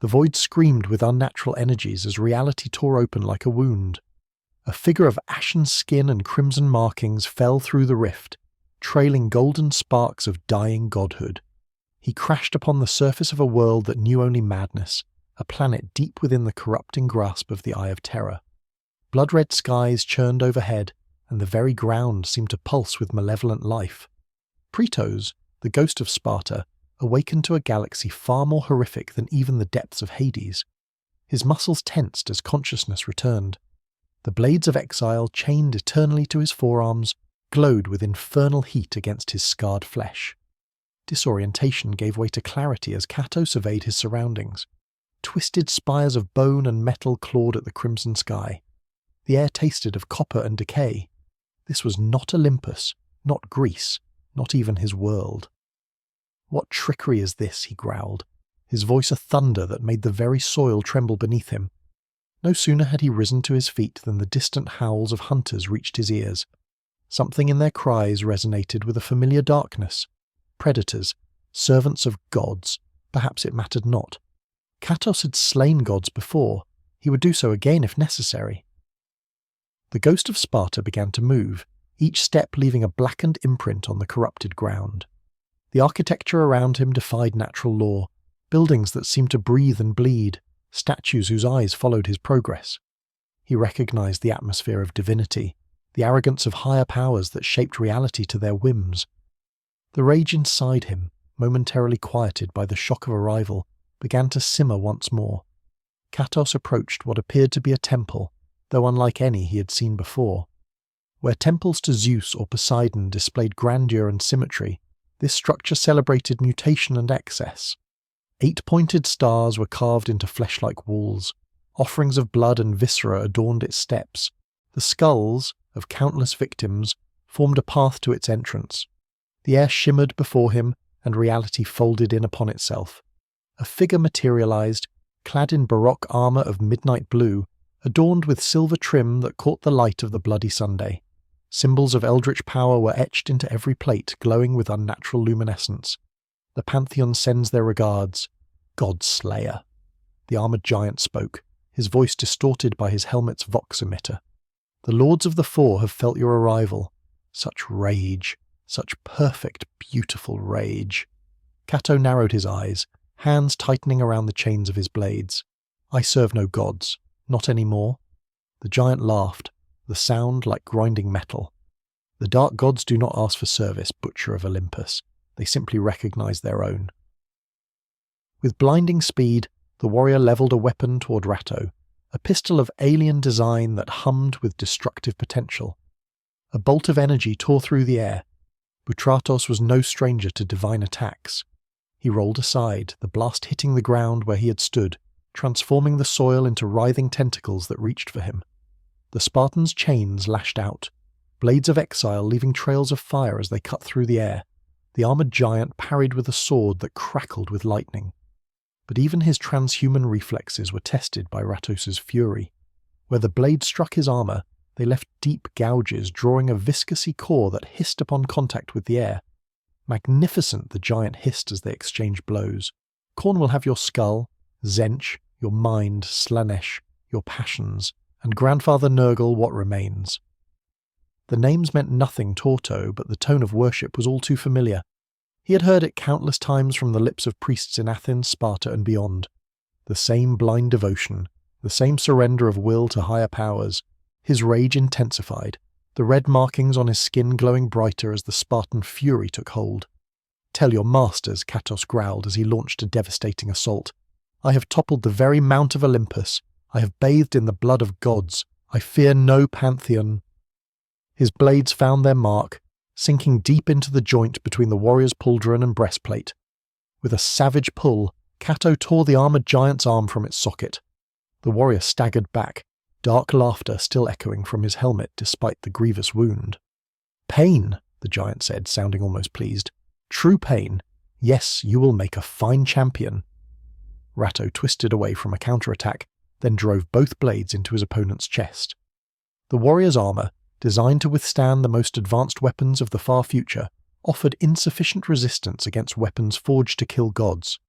The void screamed with unnatural energies as reality tore open like a wound. A figure of ashen skin and crimson markings fell through the rift, trailing golden sparks of dying godhood. He crashed upon the surface of a world that knew only madness, a planet deep within the corrupting grasp of the Eye of Terror. Blood-red skies churned overhead, and the very ground seemed to pulse with malevolent life. Kratos, the ghost of Sparta, awakened to a galaxy far more horrific than even the depths of Hades. His muscles tensed as consciousness returned. The blades of exile, chained eternally to his forearms, glowed with infernal heat against his scarred flesh. Disorientation gave way to clarity as Kato surveyed his surroundings. Twisted spires of bone and metal clawed at the crimson sky. The air tasted of copper and decay. This was not Olympus, not Greece, not even his world. "What trickery is this?" he growled, his voice a thunder that made the very soil tremble beneath him. No sooner had he risen to his feet than the distant howls of hunters reached his ears. Something in their cries resonated with a familiar darkness. Predators, servants of gods, perhaps it mattered not. Kratos had slain gods before. He would do so again if necessary. The ghost of Sparta began to move, each step leaving a blackened imprint on the corrupted ground. The architecture around him defied natural law, buildings that seemed to breathe and bleed, statues whose eyes followed his progress. He recognized the atmosphere of divinity, the arrogance of higher powers that shaped reality to their whims. The rage inside him, momentarily quieted by the shock of arrival, began to simmer once more. Kratos approached what appeared to be a temple, though unlike any he had seen before. Where temples to Zeus or Poseidon displayed grandeur and symmetry, this structure celebrated mutation and excess. 8-pointed stars were carved into flesh-like walls. Offerings of blood and viscera adorned its steps. The skulls of countless victims formed a path to its entrance. The air shimmered before him, and reality folded in upon itself. A figure materialized, clad in baroque armor of midnight blue, adorned with silver trim that caught the light of the bloody Sunday. Symbols of eldritch power were etched into every plate, glowing with unnatural luminescence. The Pantheon sends their regards. God Slayer. The armored giant spoke, his voice distorted by his helmet's vox emitter. The Lords of the Four have felt your arrival. Such rage, such perfect, beautiful rage. Kato narrowed his eyes, hands tightening around the chains of his blades. I serve no gods, not any more. The giant laughed, the sound like grinding metal. The dark gods do not ask for service, Butcher of Olympus. They simply recognize their own. With blinding speed, the warrior leveled a weapon toward Ratto, a pistol of alien design that hummed with destructive potential. A bolt of energy tore through the air. Kratos was no stranger to divine attacks. He rolled aside, the blast hitting the ground where he had stood, transforming the soil into writhing tentacles that reached for him. The Spartans' chains lashed out, blades of exile leaving trails of fire as they cut through the air. The armored giant parried with a sword that crackled with lightning. But even his transhuman reflexes were tested by Ratos's fury. Where the blade struck his armor, they left deep gouges drawing a viscousy core that hissed upon contact with the air. Magnificent, the giant hissed as they exchanged blows. Khorne will have your skull, Zench, your mind, Slanesh, your passions, and Grandfather Nurgle what remains. The names meant nothing to Torto, but the tone of worship was all too familiar. He had heard it countless times from the lips of priests in Athens, Sparta, and beyond. The same blind devotion, the same surrender of will to higher powers. His rage intensified, the red markings on his skin glowing brighter as the Spartan fury took hold. Tell your masters, Kratos growled as he launched a devastating assault. I have toppled the very mount of Olympus. I have bathed in the blood of gods. I fear no pantheon. His blades found their mark, sinking deep into the joint between the warrior's pauldron and breastplate. With a savage pull, Kato tore the armored giant's arm from its socket. The warrior staggered back, dark laughter still echoing from his helmet despite the grievous wound. Pain, the giant said, sounding almost pleased. True pain. Yes, you will make a fine champion. Ratto twisted away from a counterattack, then drove both blades into his opponent's chest. The warrior's armor, designed to withstand the most advanced weapons of the far future, offered insufficient resistance against weapons forged to kill gods.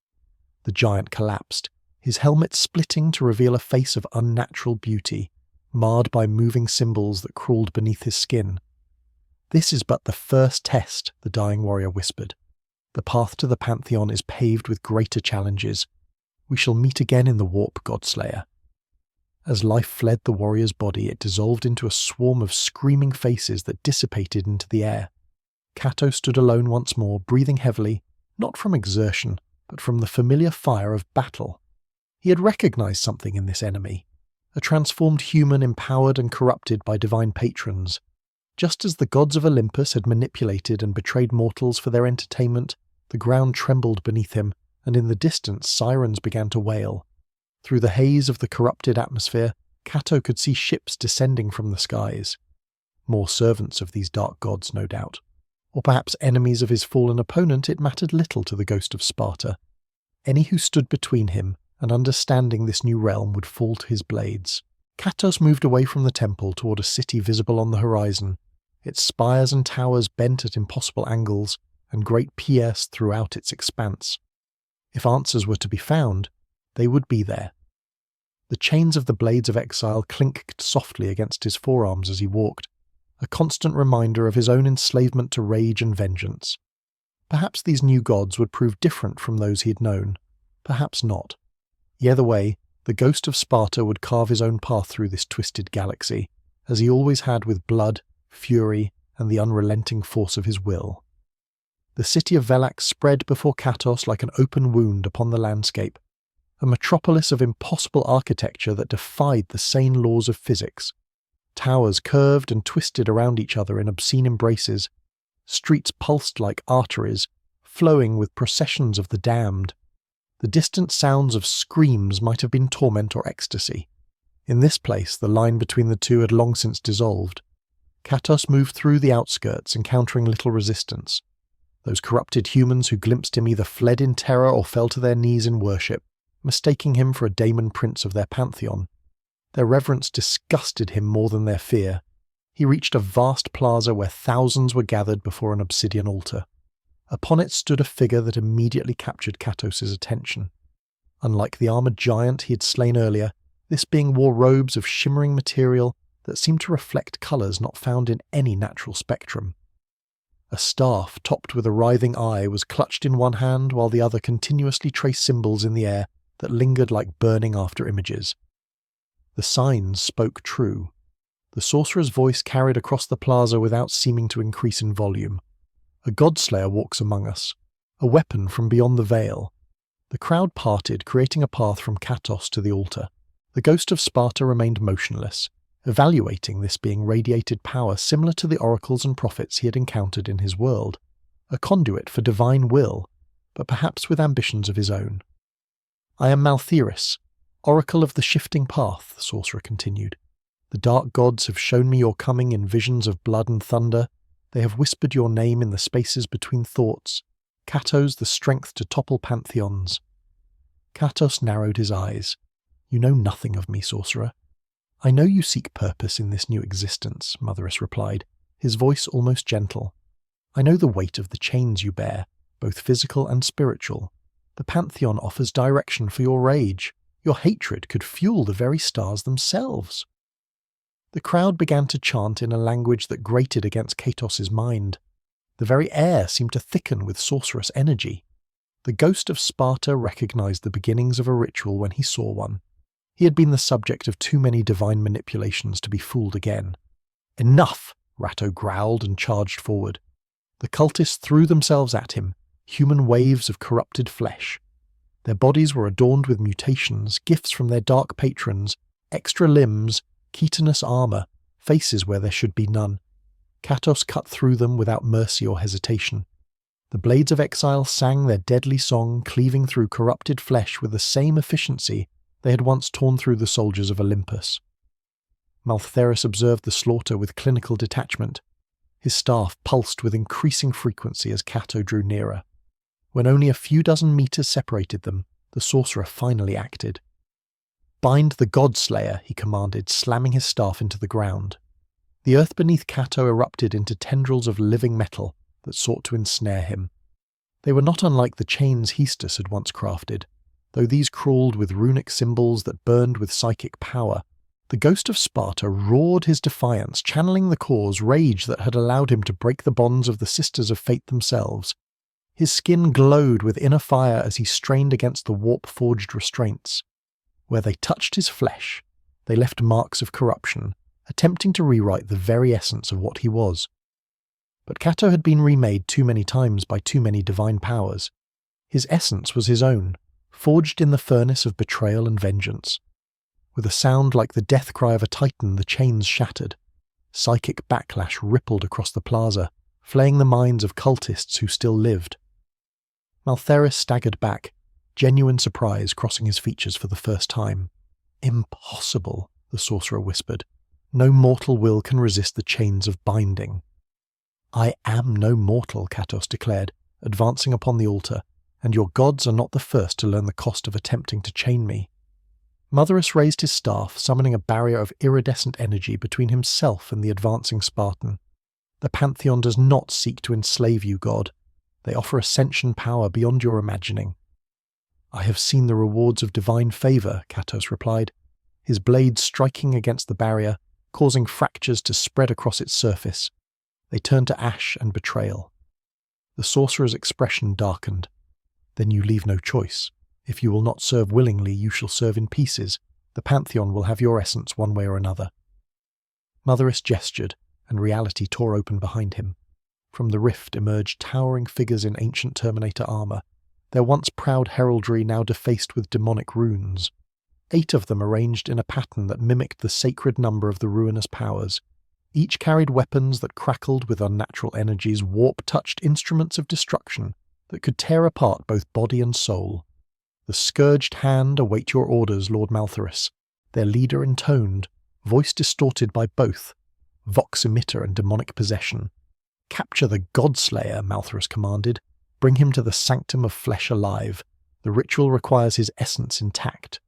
The giant collapsed, his helmet splitting to reveal a face of unnatural beauty, marred by moving symbols that crawled beneath his skin. "This is but the first test," the dying warrior whispered. "The path to the Pantheon is paved with greater challenges. We shall meet again in the warp, Godslayer." As life fled the warrior's body, it dissolved into a swarm of screaming faces that dissipated into the air. Kato stood alone once more, breathing heavily, not from exertion, but from the familiar fire of battle. He had recognized something in this enemy, a transformed human empowered and corrupted by divine patrons. Just as the gods of Olympus had manipulated and betrayed mortals for their entertainment, the ground trembled beneath him, and in the distance sirens began to wail. Through the haze of the corrupted atmosphere, Kato could see ships descending from the skies. More servants of these dark gods, no doubt. Or perhaps enemies of his fallen opponent. It mattered little to the ghost of Sparta. Any who stood between him and understanding this new realm would fall to his blades. Katos moved away from the temple toward a city visible on the horizon, its spires and towers bent at impossible angles, and great piers throughout its expanse. If answers were to be found, they would be there. The chains of the blades of exile clinked softly against his forearms as he walked, a constant reminder of his own enslavement to rage and vengeance. Perhaps these new gods would prove different from those he had known, perhaps not. Either way, the ghost of Sparta would carve his own path through this twisted galaxy, as he always had, with blood, fury, and the unrelenting force of his will. The city of Velax spread before Katos like an open wound upon the landscape, a metropolis of impossible architecture that defied the sane laws of physics. Towers curved and twisted around each other in obscene embraces, streets pulsed like arteries, flowing with processions of the damned. The distant sounds of screams might have been torment or ecstasy. In this place, the line between the two had long since dissolved. Katos moved through the outskirts, encountering little resistance. Those corrupted humans who glimpsed him either fled in terror or fell to their knees in worship, mistaking him for a daemon prince of their pantheon. Their reverence disgusted him more than their fear. He reached a vast plaza where thousands were gathered before an obsidian altar. Upon it stood a figure that immediately captured Katos' attention. Unlike the armoured giant he had slain earlier, this being wore robes of shimmering material that seemed to reflect colours not found in any natural spectrum. A staff topped with a writhing eye was clutched in one hand while the other continuously traced symbols in the air that lingered like burning after images. The signs spoke true. The sorcerer's voice carried across the plaza without seeming to increase in volume. A godslayer walks among us, a weapon from beyond the veil. The crowd parted, creating a path from Katos to the altar. The ghost of Sparta remained motionless, evaluating this being radiated power similar to the oracles and prophets he had encountered in his world, a conduit for divine will, but perhaps with ambitions of his own. "I am Maltheris, oracle of the shifting path," the sorcerer continued. "The dark gods have shown me your coming in visions of blood and thunder. They have whispered your name in the spaces between thoughts. Katos, the strength to topple pantheons." Katos narrowed his eyes. "You know nothing of me, sorcerer." "I know you seek purpose in this new existence," Motherus replied, his voice almost gentle. "I know the weight of the chains you bear, both physical and spiritual. The Pantheon offers direction for your rage. Your hatred could fuel the very stars themselves." The crowd began to chant in a language that grated against Katos' mind. The very air seemed to thicken with sorcerous energy. The ghost of Sparta recognized the beginnings of a ritual when he saw one. He had been the subject of too many divine manipulations to be fooled again. "Enough!" Ratto growled and charged forward. The cultists threw themselves at him, human waves of corrupted flesh. Their bodies were adorned with mutations, gifts from their dark patrons, extra limbs, chitinous armour, faces where there should be none. Katos cut through them without mercy or hesitation. The blades of exile sang their deadly song, cleaving through corrupted flesh with the same efficiency they had once torn through the soldiers of Olympus. Maltheris observed the slaughter with clinical detachment. His staff pulsed with increasing frequency as Kato drew nearer. When only a few dozen meters separated them, the sorcerer finally acted. "Bind the Godslayer," he commanded, slamming his staff into the ground. The earth beneath Kato erupted into tendrils of living metal that sought to ensnare him. They were not unlike the chains Hestus had once crafted, though these crawled with runic symbols that burned with psychic power. The ghost of Sparta roared his defiance, channeling the cause rage that had allowed him to break the bonds of the Sisters of Fate themselves. His skin glowed with inner fire as he strained against the warp-forged restraints. Where they touched his flesh, they left marks of corruption, attempting to rewrite the very essence of what he was. But Cato had been remade too many times by too many divine powers. His essence was his own, forged in the furnace of betrayal and vengeance. With a sound like the death cry of a titan, the chains shattered. Psychic backlash rippled across the plaza, flaying the minds of cultists who still lived. Maltheris staggered back, genuine surprise crossing his features for the first time. "Impossible," the sorcerer whispered. "No mortal will can resist the chains of binding." "I am no mortal," Kratos declared, advancing upon the altar, "and your gods are not the first to learn the cost of attempting to chain me." Maltheris raised his staff, summoning a barrier of iridescent energy between himself and the advancing Spartan. "The Pantheon does not seek to enslave you, God. They offer ascension power beyond your imagining." "I have seen the rewards of divine favour," Kratos replied, his blade striking against the barrier, causing fractures to spread across its surface. They turned to ash and betrayal. The sorcerer's expression darkened. "Then you leave no choice. If you will not serve willingly, you shall serve in pieces. The Pantheon will have your essence one way or another." Maltheris gestured, and reality tore open behind him. From the rift emerged towering figures in ancient Terminator armor, their once proud heraldry now defaced with demonic runes. 8 of them arranged in a pattern that mimicked the sacred number of the ruinous powers. Each carried weapons that crackled with unnatural energies, warp-touched instruments of destruction that could tear apart both body and soul. "The scourged hand await your orders, Lord Maltheris," their leader intoned, voice distorted by both, vox emitter and demonic possession. "Capture the Godslayer," Maltheris commanded. "Bring him to the sanctum of flesh alive. The ritual requires his essence intact."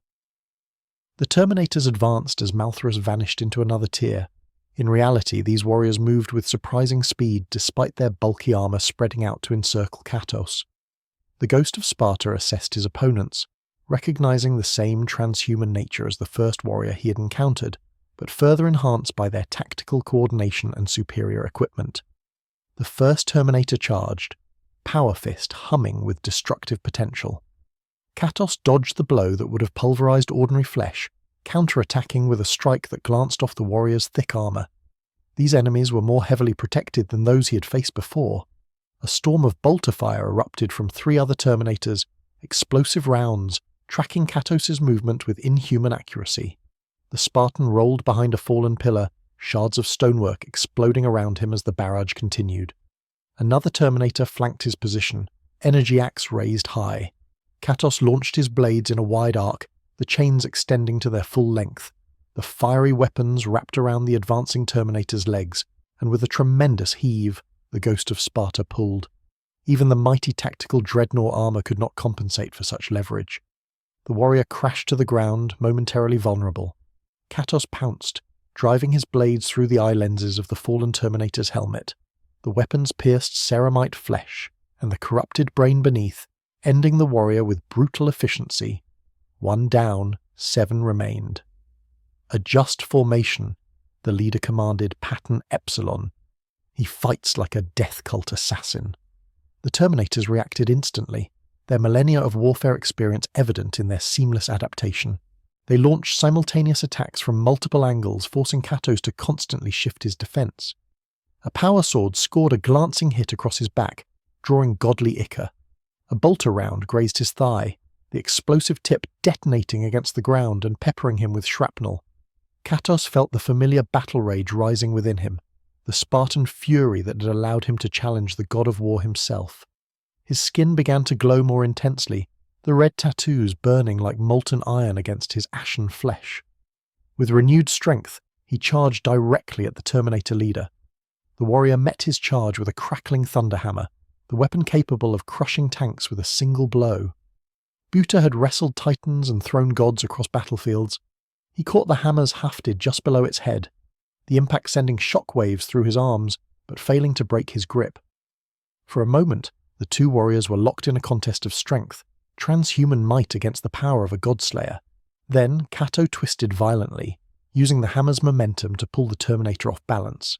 The Terminators advanced as Maltheris vanished into another tier. In reality, these warriors moved with surprising speed despite their bulky armor spreading out to encircle Kratos. The ghost of Sparta assessed his opponents, recognizing the same transhuman nature as the first warrior he had encountered, but further enhanced by their tactical coordination and superior equipment. The first Terminator charged, Power Fist humming with destructive potential. Kratos dodged the blow that would have pulverized ordinary flesh, counter-attacking with a strike that glanced off the warrior's thick armor. These enemies were more heavily protected than those he had faced before. A storm of bolter fire erupted from 3 other Terminators, explosive rounds, tracking Kratos' movement with inhuman accuracy. The Spartan rolled behind a fallen pillar, shards of stonework exploding around him as the barrage continued. Another Terminator flanked his position, energy axe raised high. Kratos launched his blades in a wide arc, the chains extending to their full length. The fiery weapons wrapped around the advancing Terminator's legs, and with a tremendous heave, the ghost of Sparta pulled. Even the mighty tactical dreadnought armor could not compensate for such leverage. The warrior crashed to the ground, momentarily vulnerable. Kratos pounced, driving his blades through the eye lenses of the fallen Terminator's helmet. The weapons pierced ceramite flesh, and the corrupted brain beneath, ending the warrior with brutal efficiency. 1 down, 7 remained. "Adjust formation," the leader commanded, pattern Epsilon. "He fights like a death cult assassin." The Terminators reacted instantly, their millennia of warfare experience evident in their seamless adaptation. They launched simultaneous attacks from multiple angles, forcing Kratos to constantly shift his defense. A power sword scored a glancing hit across his back, drawing godly ichor. A bolter round grazed his thigh, the explosive tip detonating against the ground and peppering him with shrapnel. Kratos felt the familiar battle rage rising within him, the Spartan fury that had allowed him to challenge the god of war himself. His skin began to glow more intensely, the red tattoos burning like molten iron against his ashen flesh. With renewed strength, he charged directly at the Terminator leader. The warrior met his charge with a crackling thunderhammer, the weapon capable of crushing tanks with a single blow. Buta had wrestled titans and thrown gods across battlefields. He caught the hammer's hafted just below its head, the impact sending shockwaves through his arms, but failing to break his grip. For a moment, the two warriors were locked in a contest of strength, transhuman might against the power of a godslayer. Then Cato twisted violently, using the hammer's momentum to pull the Terminator off balance.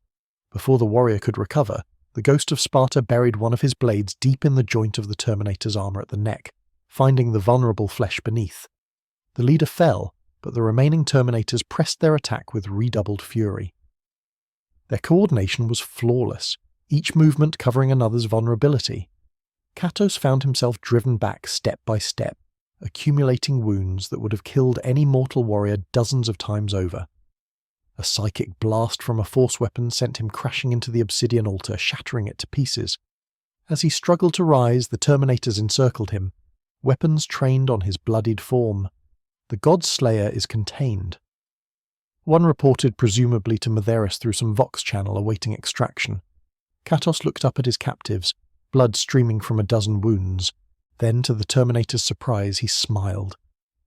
Before the warrior could recover, the ghost of Sparta buried one of his blades deep in the joint of the Terminator's armor at the neck, finding the vulnerable flesh beneath. The leader fell, but the remaining Terminators pressed their attack with redoubled fury. Their coordination was flawless, each movement covering another's vulnerability. Kratos found himself driven back step by step, accumulating wounds that would have killed any mortal warrior dozens of times over. A psychic blast from a force weapon sent him crashing into the obsidian altar, shattering it to pieces. As he struggled to rise, the Terminators encircled him, weapons trained on his bloodied form. The God-Slayer is contained. One reported presumably to Matheris through some Vox channel awaiting extraction. Kratos looked up at his captives, blood streaming from a dozen wounds. Then, to the Terminator's surprise, he smiled.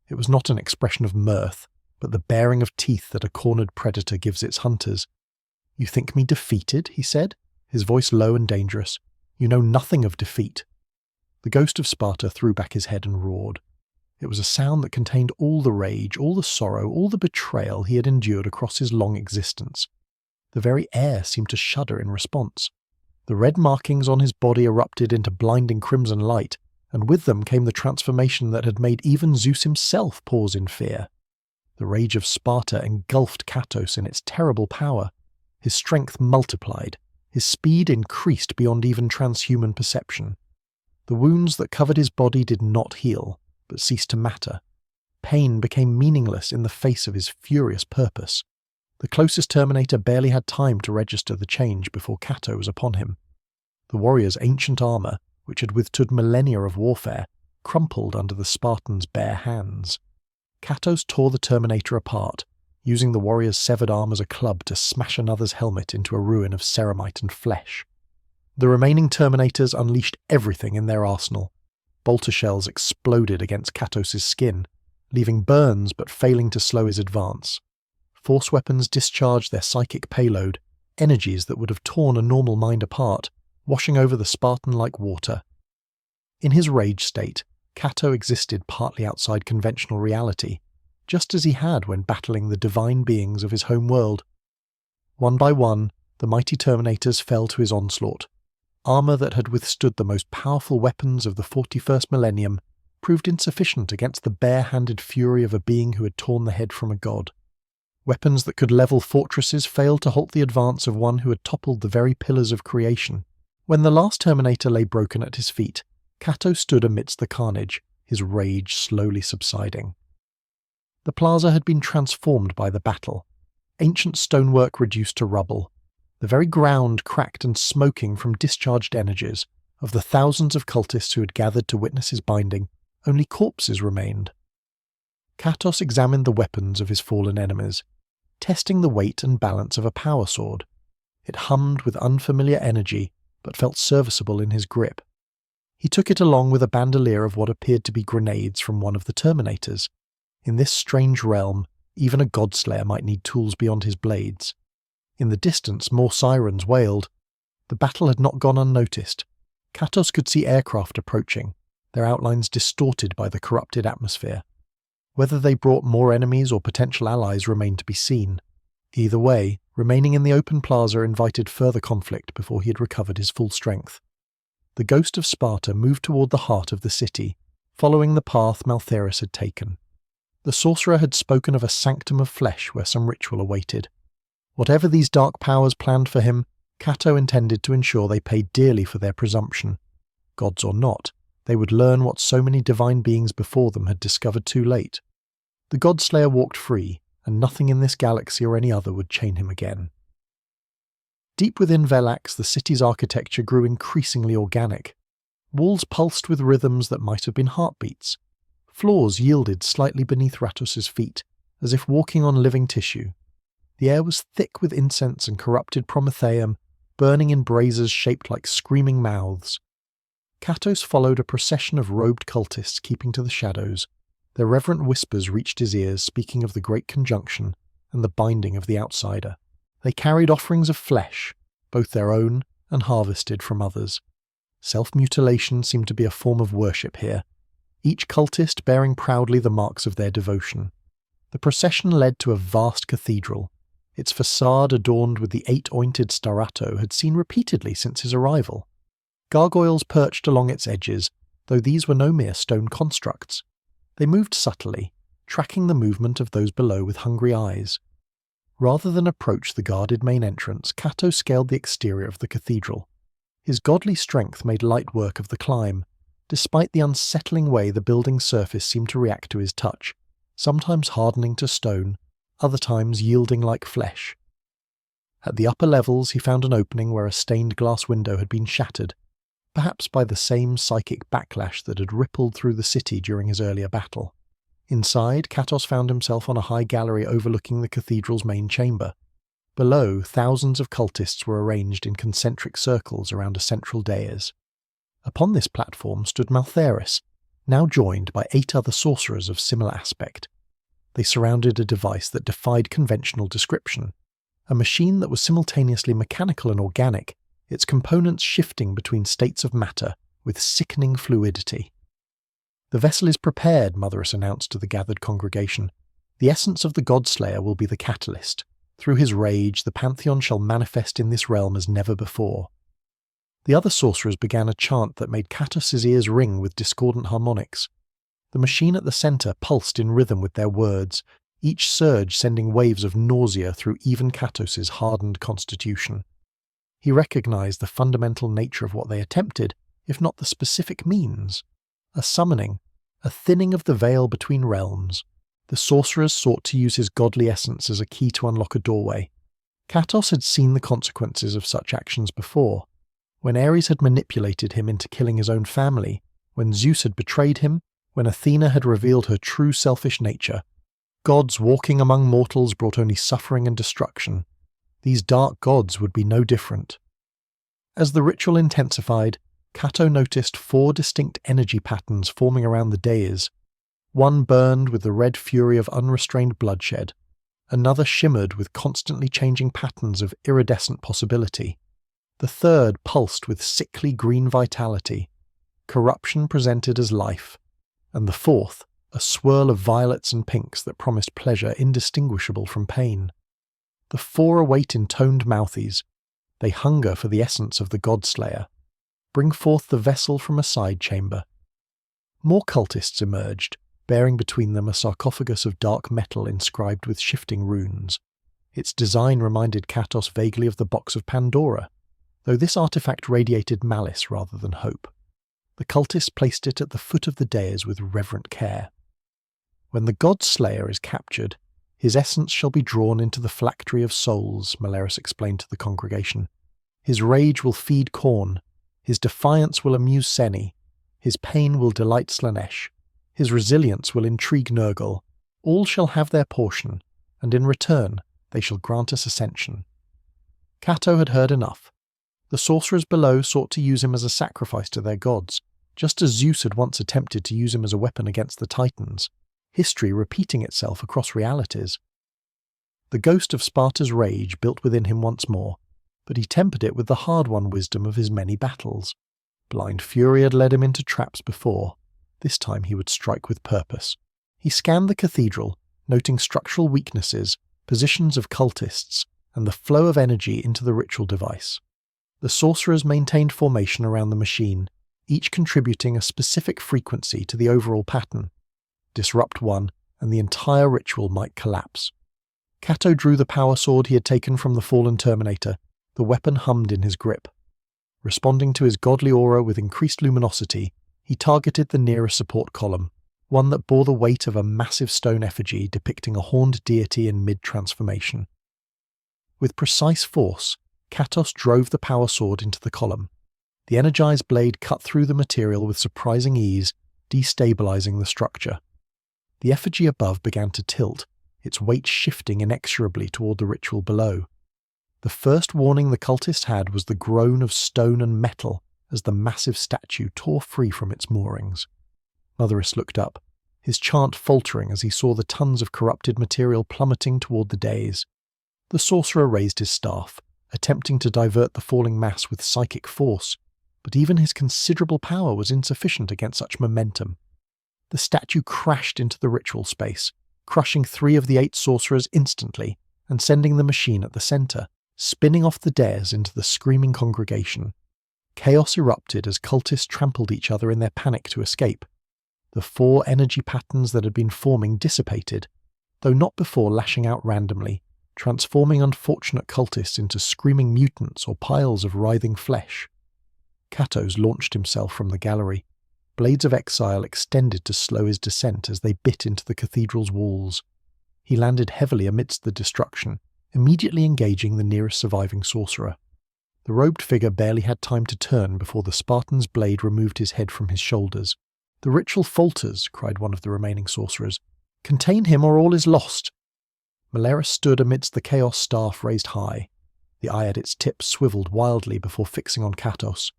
It was not an expression of mirth, but the baring of teeth that a cornered predator gives its hunters. "You think me defeated?" he said, his voice low and dangerous. "You know nothing of defeat." The ghost of Sparta threw back his head and roared. It was a sound that contained all the rage, all the sorrow, all the betrayal he had endured across his long existence. The very air seemed to shudder in response. The red markings on his body erupted into blinding crimson light, and with them came the transformation that had made even Zeus himself pause in fear. The rage of Sparta engulfed Kratos in its terrible power. His strength multiplied, his speed increased beyond even transhuman perception. The wounds that covered his body did not heal, but ceased to matter. Pain became meaningless in the face of his furious purpose. The closest Terminator barely had time to register the change before Cato was upon him. The warrior's ancient armor, which had withstood millennia of warfare, crumpled under the Spartan's bare hands. Kratos tore the Terminator apart, using the warrior's severed arm as a club to smash another's helmet into a ruin of ceramite and flesh. The remaining Terminators unleashed everything in their arsenal. Bolter shells exploded against Kratos' skin, leaving burns but failing to slow his advance. Force weapons discharged their psychic payload, energies that would have torn a normal mind apart, washing over the Spartan like water. In his rage state, Cato existed partly outside conventional reality, just as he had when battling the divine beings of his home world. One by one, the mighty Terminators fell to his onslaught. Armor that had withstood the most powerful weapons of the 41st millennium proved insufficient against the bare-handed fury of a being who had torn the head from a god. Weapons that could level fortresses failed to halt the advance of one who had toppled the very pillars of creation. When the last Terminator lay broken at his feet, Cato stood amidst the carnage, his rage slowly subsiding. The plaza had been transformed by the battle, ancient stonework reduced to rubble, the very ground cracked and smoking from discharged energies. Of the thousands of cultists who had gathered to witness his binding, only corpses remained. Kratos examined the weapons of his fallen enemies, testing the weight and balance of a power sword. It hummed with unfamiliar energy, but felt serviceable in his grip. He took it along with a bandolier of what appeared to be grenades from one of the Terminators. In this strange realm, even a godslayer might need tools beyond his blades. In the distance, more sirens wailed. The battle had not gone unnoticed. Kratos could see aircraft approaching, their outlines distorted by the corrupted atmosphere. Whether they brought more enemies or potential allies remained to be seen. Either way, remaining in the open plaza invited further conflict before he had recovered his full strength. The ghost of Sparta moved toward the heart of the city, following the path Maltheris had taken. The sorcerer had spoken of a sanctum of flesh where some ritual awaited. Whatever these dark powers planned for him, Cato intended to ensure they paid dearly for their presumption. Gods or not, they would learn what so many divine beings before them had discovered too late. The Godslayer walked free, and nothing in this galaxy or any other would chain him again. Deep within Velax, the city's architecture grew increasingly organic. Walls pulsed with rhythms that might have been heartbeats. Floors yielded slightly beneath Ratos's feet, as if walking on living tissue. The air was thick with incense and corrupted prometheum, burning in braziers shaped like screaming mouths. Kratos followed a procession of robed cultists keeping to the shadows. Their reverent whispers reached his ears, speaking of the great conjunction and the binding of the outsider. They carried offerings of flesh, both their own and harvested from others. Self-mutilation seemed to be a form of worship here. each cultist bearing proudly the marks of their devotion. The procession led to a vast cathedral. Its facade adorned with the 8-ointed starato had seen repeatedly since his arrival. Gargoyles perched along its edges, though these were no mere stone constructs. They moved subtly, tracking the movement of those below with hungry eyes. Rather than approach the guarded main entrance, Kratos scaled the exterior of the cathedral. His godly strength made light work of the climb, despite the unsettling way the building's surface seemed to react to his touch, sometimes hardening to stone, other times yielding like flesh. At the upper levels he found an opening where a stained glass window had been shattered, perhaps by the same psychic backlash that had rippled through the city during his earlier battle. Inside, Kratos found himself on a high gallery overlooking the cathedral's main chamber. Below, thousands of cultists were arranged in concentric circles around a central dais. Upon this platform stood Maltheris, now joined by 8 other sorcerers of similar aspect. They surrounded a device that defied conventional description, a machine that was simultaneously mechanical and organic, its components shifting between states of matter with sickening fluidity. "The vessel is prepared," Motherus announced to the gathered congregation. "The essence of the Godslayer will be the catalyst. Through his rage, the Pantheon shall manifest in this realm as never before." The other sorcerers began a chant that made Kratos' ears ring with discordant harmonics. The machine at the centre pulsed in rhythm with their words, each surge sending waves of nausea through even Kratos' hardened constitution. He recognized the fundamental nature of what they attempted, if not the specific means. A summoning, a thinning of the veil between realms. The sorcerers sought to use his godly essence as a key to unlock a doorway. Kratos had seen the consequences of such actions before. When Ares had manipulated him into killing his own family, when Zeus had betrayed him, when Athena had revealed her true selfish nature. Gods walking among mortals brought only suffering and destruction. These dark gods would be no different. As the ritual intensified, Kato noticed 4 distinct energy patterns forming around the dais. One burned with the red fury of unrestrained bloodshed. Another shimmered with constantly changing patterns of iridescent possibility. The third pulsed with sickly green vitality, corruption presented as life. And the fourth, a swirl of violets and pinks that promised pleasure indistinguishable from pain. The 4 await in toned mouthies. They hunger for the essence of the Godslayer. Bring forth the vessel from a side chamber. More cultists emerged, bearing between them a sarcophagus of dark metal inscribed with shifting runes. Its design reminded Kratos vaguely of the Box of Pandora, though this artifact radiated malice rather than hope. The cultists placed it at the foot of the dais with reverent care. "When the God-Slayer is captured, his essence shall be drawn into the phylactery of souls," Maleris explained to the congregation. "His rage will feed Khorne. His defiance will amuse Seni. His pain will delight Slanesh. His resilience will intrigue Nurgle. All shall have their portion, and in return they shall grant us ascension." Kato had heard enough. The sorcerers below sought to use him as a sacrifice to their gods, just as Zeus had once attempted to use him as a weapon against the Titans, history repeating itself across realities. The ghost of Sparta's rage built within him once more, but he tempered it with the hard-won wisdom of his many battles. Blind fury had led him into traps before. This time he would strike with purpose. He scanned the cathedral, noting structural weaknesses, positions of cultists, and the flow of energy into the ritual device. The sorcerers maintained formation around the machine, each contributing a specific frequency to the overall pattern. Disrupt one, and the entire ritual might collapse. Kato drew the power sword he had taken from the fallen Terminator. The weapon hummed in his grip. Responding to his godly aura with increased luminosity, he targeted the nearest support column, one that bore the weight of a massive stone effigy depicting a horned deity in mid-transformation. With precise force, Kratos drove the power sword into the column. The energized blade cut through the material with surprising ease, destabilizing the structure. The effigy above began to tilt, its weight shifting inexorably toward the ritual below. The first warning the cultist had was the groan of stone and metal as the massive statue tore free from its moorings. Motherus looked up, his chant faltering as he saw the tons of corrupted material plummeting toward the dais. The sorcerer raised his staff, attempting to divert the falling mass with psychic force, but even his considerable power was insufficient against such momentum. The statue crashed into the ritual space, crushing 3 of the 8 sorcerers instantly and sending the machine at the center, spinning off the dais into the screaming congregation. Chaos erupted as cultists trampled each other in their panic to escape. The 4 energy patterns that had been forming dissipated, though not before lashing out randomly, transforming unfortunate cultists into screaming mutants or piles of writhing flesh. Kratos launched himself from the gallery. Blades of exile extended to slow his descent as they bit into the cathedral's walls. He landed heavily amidst the destruction, immediately engaging the nearest surviving sorcerer. The robed figure barely had time to turn before the Spartan's blade removed his head from his shoulders. "The ritual falters," cried one of the remaining sorcerers. "Contain him or all is lost." Malaris stood amidst the chaos staff raised high. The eye at its tip swiveled wildly before fixing on Kratos.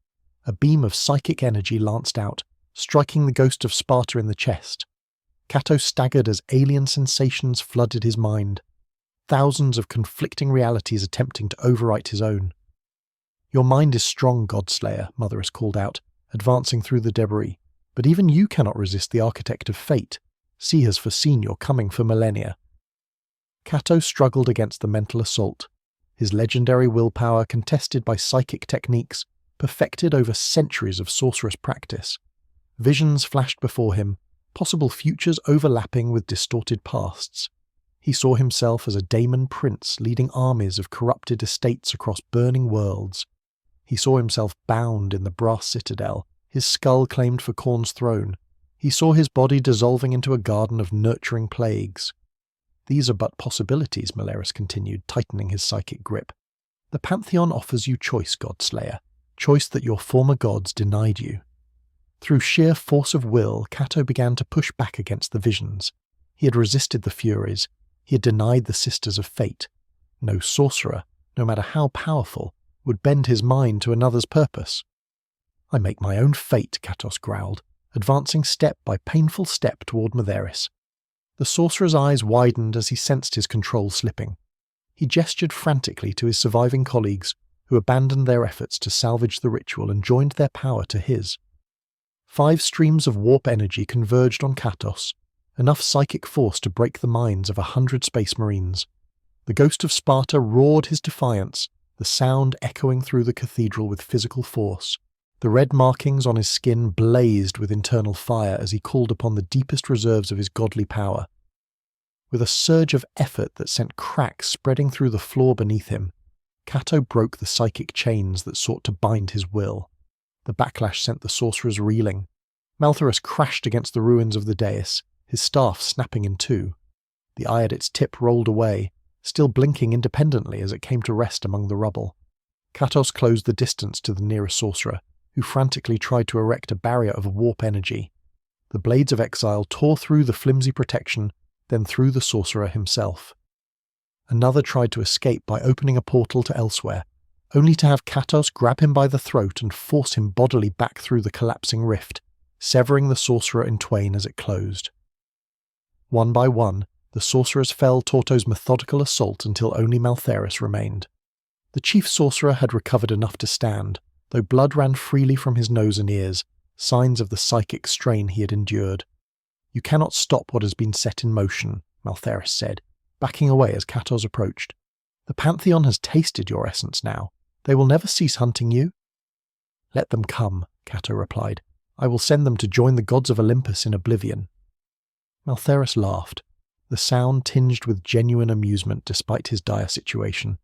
A beam of psychic energy lanced out, striking the ghost of Sparta in the chest. Kratos staggered as alien sensations flooded his mind, thousands of conflicting realities attempting to overwrite his own. "Your mind is strong, Godslayer," Motheress called out, advancing through the debris, "but even you cannot resist the architect of fate. He has foreseen your coming for millennia." Kratos struggled against the mental assault, his legendary willpower contested by psychic techniques perfected over centuries of sorcerous practice. Visions flashed before him, possible futures overlapping with distorted pasts. He saw himself as a daemon prince leading armies of corrupted estates across burning worlds. He saw himself bound in the brass citadel, his skull claimed for Khorne's throne. He saw his body dissolving into a garden of nurturing plagues. "These are but possibilities," Malaris continued, tightening his psychic grip. "The Pantheon offers you choice, Godslayer, choice that your former gods denied you." Through sheer force of will, Kato began to push back against the visions. He had resisted the Furies. He had denied the Sisters of Fate. No sorcerer, no matter how powerful, would bend his mind to another's purpose. "I make my own fate," Kratos growled, advancing step by painful step toward Matheris. The sorcerer's eyes widened as he sensed his control slipping. He gestured frantically to his surviving colleagues, who abandoned their efforts to salvage the ritual and joined their power to his. 5 streams of warp energy converged on Kratos, enough psychic force to break the minds of 100 space marines. The ghost of Sparta roared his defiance, the sound echoing through the cathedral with physical force. The red markings on his skin blazed with internal fire as he called upon the deepest reserves of his godly power. With a surge of effort that sent cracks spreading through the floor beneath him, Kato broke the psychic chains that sought to bind his will. The backlash sent the sorcerers reeling. Maltharis crashed against the ruins of the dais, his staff snapping in 2. The eye at its tip rolled away, still blinking independently as it came to rest among the rubble. Kratos closed the distance to the nearest sorcerer, who frantically tried to erect a barrier of warp energy. The blades of exile tore through the flimsy protection, then through the sorcerer himself. Another tried to escape by opening a portal to elsewhere, only to have Kratos grab him by the throat and force him bodily back through the collapsing rift, severing the sorcerer in twain as it closed. One by one, the sorcerers fell Torto's methodical assault until only Maltharis remained. The chief sorcerer had recovered enough to stand, though blood ran freely from his nose and ears, signs of the psychic strain he had endured. "You cannot stop what has been set in motion," Maltharis said, backing away as Kratos approached. "The Pantheon has tasted your essence now. They will never cease hunting you." "Let them come," Kato replied. "I will send them to join the gods of Olympus in oblivion." Maltharis laughed, the sound tinged with genuine amusement despite his dire situation.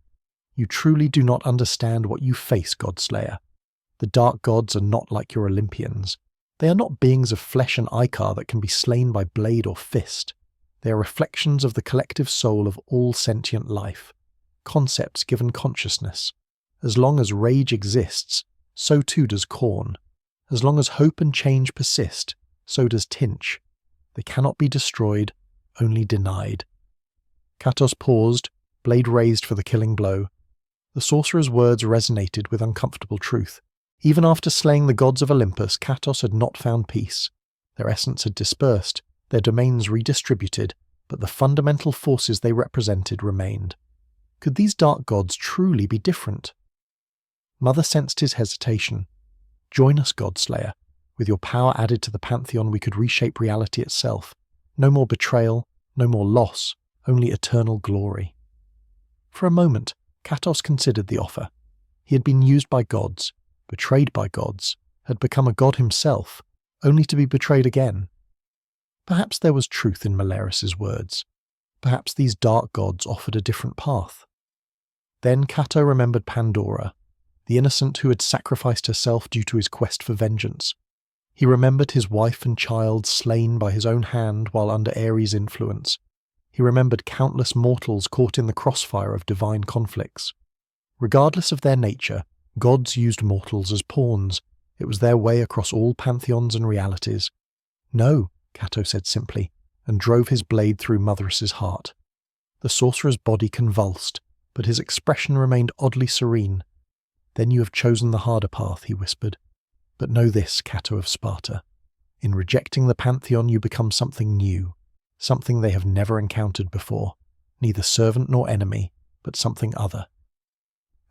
"You truly do not understand what you face, Godslayer. The dark gods are not like your Olympians. They are not beings of flesh and ichor that can be slain by blade or fist. They are reflections of the collective soul of all sentient life, concepts given consciousness. As long as rage exists, so too does Khorne. As long as hope and change persist, so does Tinch. They cannot be destroyed, only denied." Kratos paused, blade raised for the killing blow. The sorcerer's words resonated with uncomfortable truth. Even after slaying the gods of Olympus, Kratos had not found peace. Their essence had dispersed, their domains redistributed, but the fundamental forces they represented remained. Could these dark gods truly be different? Mother sensed his hesitation. "Join us, Godslayer. With your power added to the Pantheon, we could reshape reality itself. No more betrayal, no more loss, only eternal glory. For a moment, Kratos considered the offer. He had been used by gods, betrayed by gods, had become a god himself, only to be betrayed again. Perhaps there was truth in Meleris's words. Perhaps these dark gods offered a different path. Then Cato remembered Pandora, the innocent who had sacrificed herself due to his quest for vengeance. He remembered his wife and child slain by his own hand while under Ares' influence. He remembered countless mortals caught in the crossfire of divine conflicts. Regardless of their nature, gods used mortals as pawns. It was their way across all pantheons and realities. No, Cato said simply, and drove his blade through Motheris's heart. The sorcerer's body convulsed, but his expression remained oddly serene. Then you have chosen the harder path, he whispered. But know this, Cato of Sparta. In rejecting the Pantheon you become something new, something they have never encountered before, neither servant nor enemy, but something other.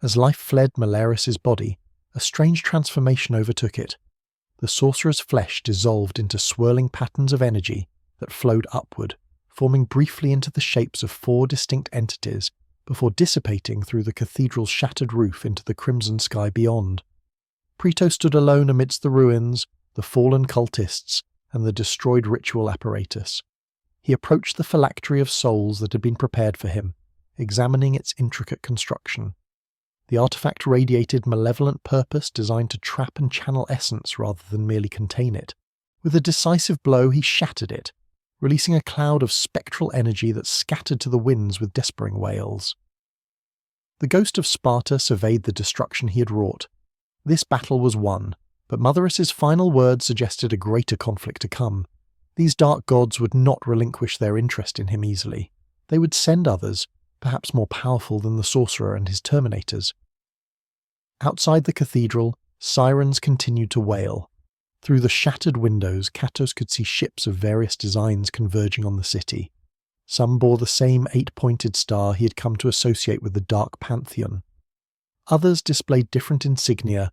As life fled Meleris's body, a strange transformation overtook it. The sorcerer's flesh dissolved into swirling patterns of energy that flowed upward, forming briefly into the shapes of 4 distinct entities before dissipating through the cathedral's shattered roof into the crimson sky beyond. Preto stood alone amidst the ruins, the fallen cultists, and the destroyed ritual apparatus. He approached the phylactery of souls that had been prepared for him, examining its intricate construction. The artifact radiated malevolent purpose designed to trap and channel essence rather than merely contain it. With a decisive blow, he shattered it, releasing a cloud of spectral energy that scattered to the winds with despairing wails. The ghost of Sparta surveyed the destruction he had wrought. This battle was won, but Motheris's final words suggested a greater conflict to come. These dark gods would not relinquish their interest in him easily. They would send others, perhaps more powerful than the sorcerer and his terminators. Outside the cathedral, sirens continued to wail. Through the shattered windows, Kratos could see ships of various designs converging on the city. Some bore the same 8-pointed star he had come to associate with the Dark Pantheon. Others displayed different insignia,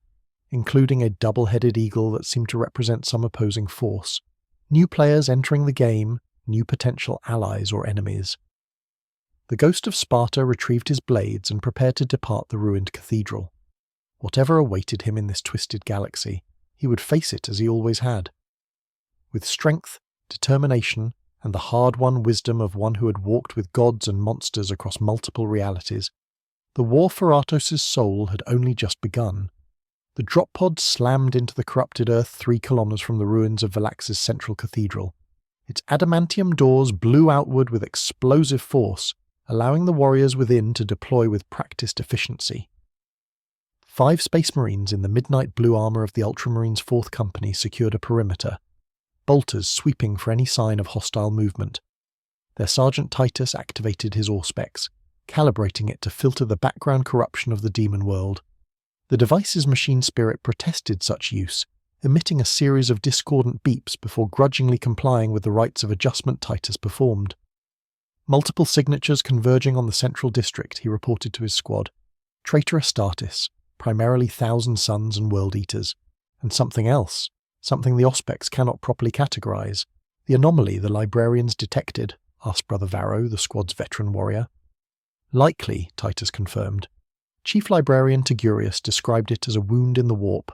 including a double-headed eagle that seemed to represent some opposing force. New players entering the game, new potential allies or enemies. The ghost of Sparta retrieved his blades and prepared to depart the ruined cathedral. Whatever awaited him in this twisted galaxy, he would face it as he always had. With strength, determination, and the hard-won wisdom of one who had walked with gods and monsters across multiple realities, the war for Kratos' soul had only just begun. The drop pod slammed into the corrupted earth 3 kilometers from the ruins of Valax's central cathedral. Its adamantium doors blew outward with explosive force, allowing the warriors within to deploy with practiced efficiency. 5 Space Marines in the midnight blue armor of the Ultramarines' 4th Company secured a perimeter, bolters sweeping for any sign of hostile movement. Their Sergeant Titus activated his Auspex, calibrating it to filter the background corruption of the demon world. The device's machine spirit protested such use, emitting a series of discordant beeps before grudgingly complying with the rites of adjustment Titus performed. Multiple signatures converging on the central district, he reported to his squad. Traitor Astartes, primarily Thousand Sons and World Eaters, and something else, something the Auspex cannot properly categorize. The anomaly the librarians detected, asked Brother Varro, the squad's veteran warrior. Likely, Titus confirmed. Chief Librarian Tigurius described it as a wound in the warp,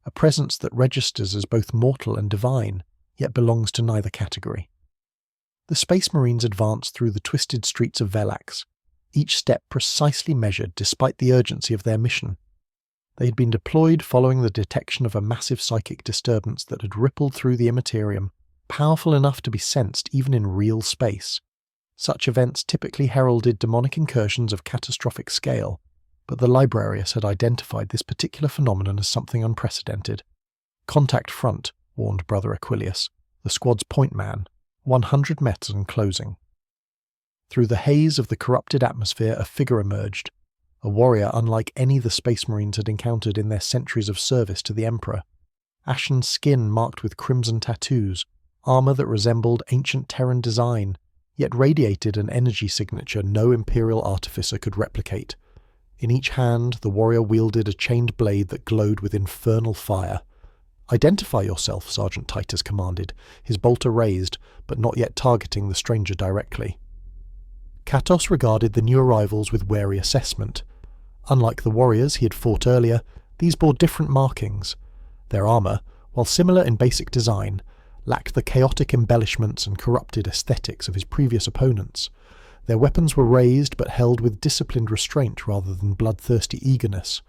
a presence that registers as both mortal and divine, yet belongs to neither category. The Space Marines advanced through the twisted streets of Velax, each step precisely measured despite the urgency of their mission. They had been deployed following the detection of a massive psychic disturbance that had rippled through the immaterium, powerful enough to be sensed even in real space. Such events typically heralded demonic incursions of catastrophic scale, but the Librarius had identified this particular phenomenon as something unprecedented. Contact front, warned Brother Aquilius, the squad's point man, 100 meters and closing. Through the haze of the corrupted atmosphere a figure emerged, a warrior unlike any the Space Marines had encountered in their centuries of service to the Emperor. Ashen skin marked with crimson tattoos, armor that resembled ancient Terran design, yet radiated an energy signature no Imperial artificer could replicate. In each hand, the warrior wielded a chained blade that glowed with infernal fire. "Identify yourself," Sergeant Titus commanded, his bolter raised, but not yet targeting the stranger directly. Kratos regarded the new arrivals with wary assessment. Unlike the warriors he had fought earlier, these bore different markings. Their armour, while similar in basic design, lacked the chaotic embellishments and corrupted aesthetics of his previous opponents. Their weapons were raised but held with disciplined restraint rather than bloodthirsty eagerness.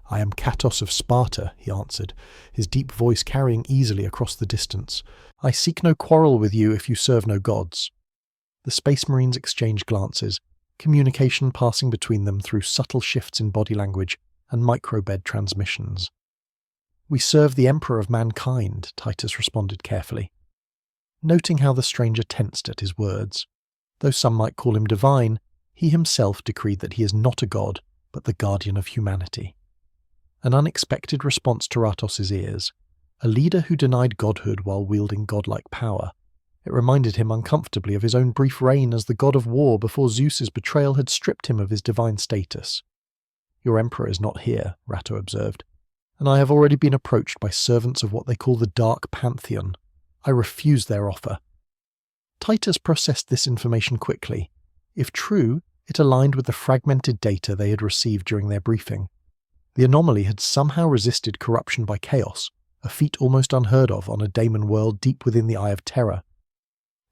"I am Kratos of Sparta," he answered, his deep voice carrying easily across the distance. "I seek no quarrel with you if you serve no gods." The Space Marines exchanged glances, communication passing between them through subtle shifts in body language and microbed transmissions. "We serve the Emperor of mankind," Titus responded carefully, noting how the stranger tensed at his words. Though some might call him divine, he himself decreed that he is not a god, but the guardian of humanity. An unexpected response to Kratos' ears, a leader who denied godhood while wielding godlike power. It reminded him uncomfortably of his own brief reign as the god of war before Zeus's betrayal had stripped him of his divine status. "Your emperor is not here," Ratto observed, "and I have already been approached by servants of what they call the Dark Pantheon. I refuse their offer." Titus processed this information quickly. If true, it aligned with the fragmented data they had received during their briefing. The anomaly had somehow resisted corruption by chaos, a feat almost unheard of on a daemon world deep within the Eye of Terror.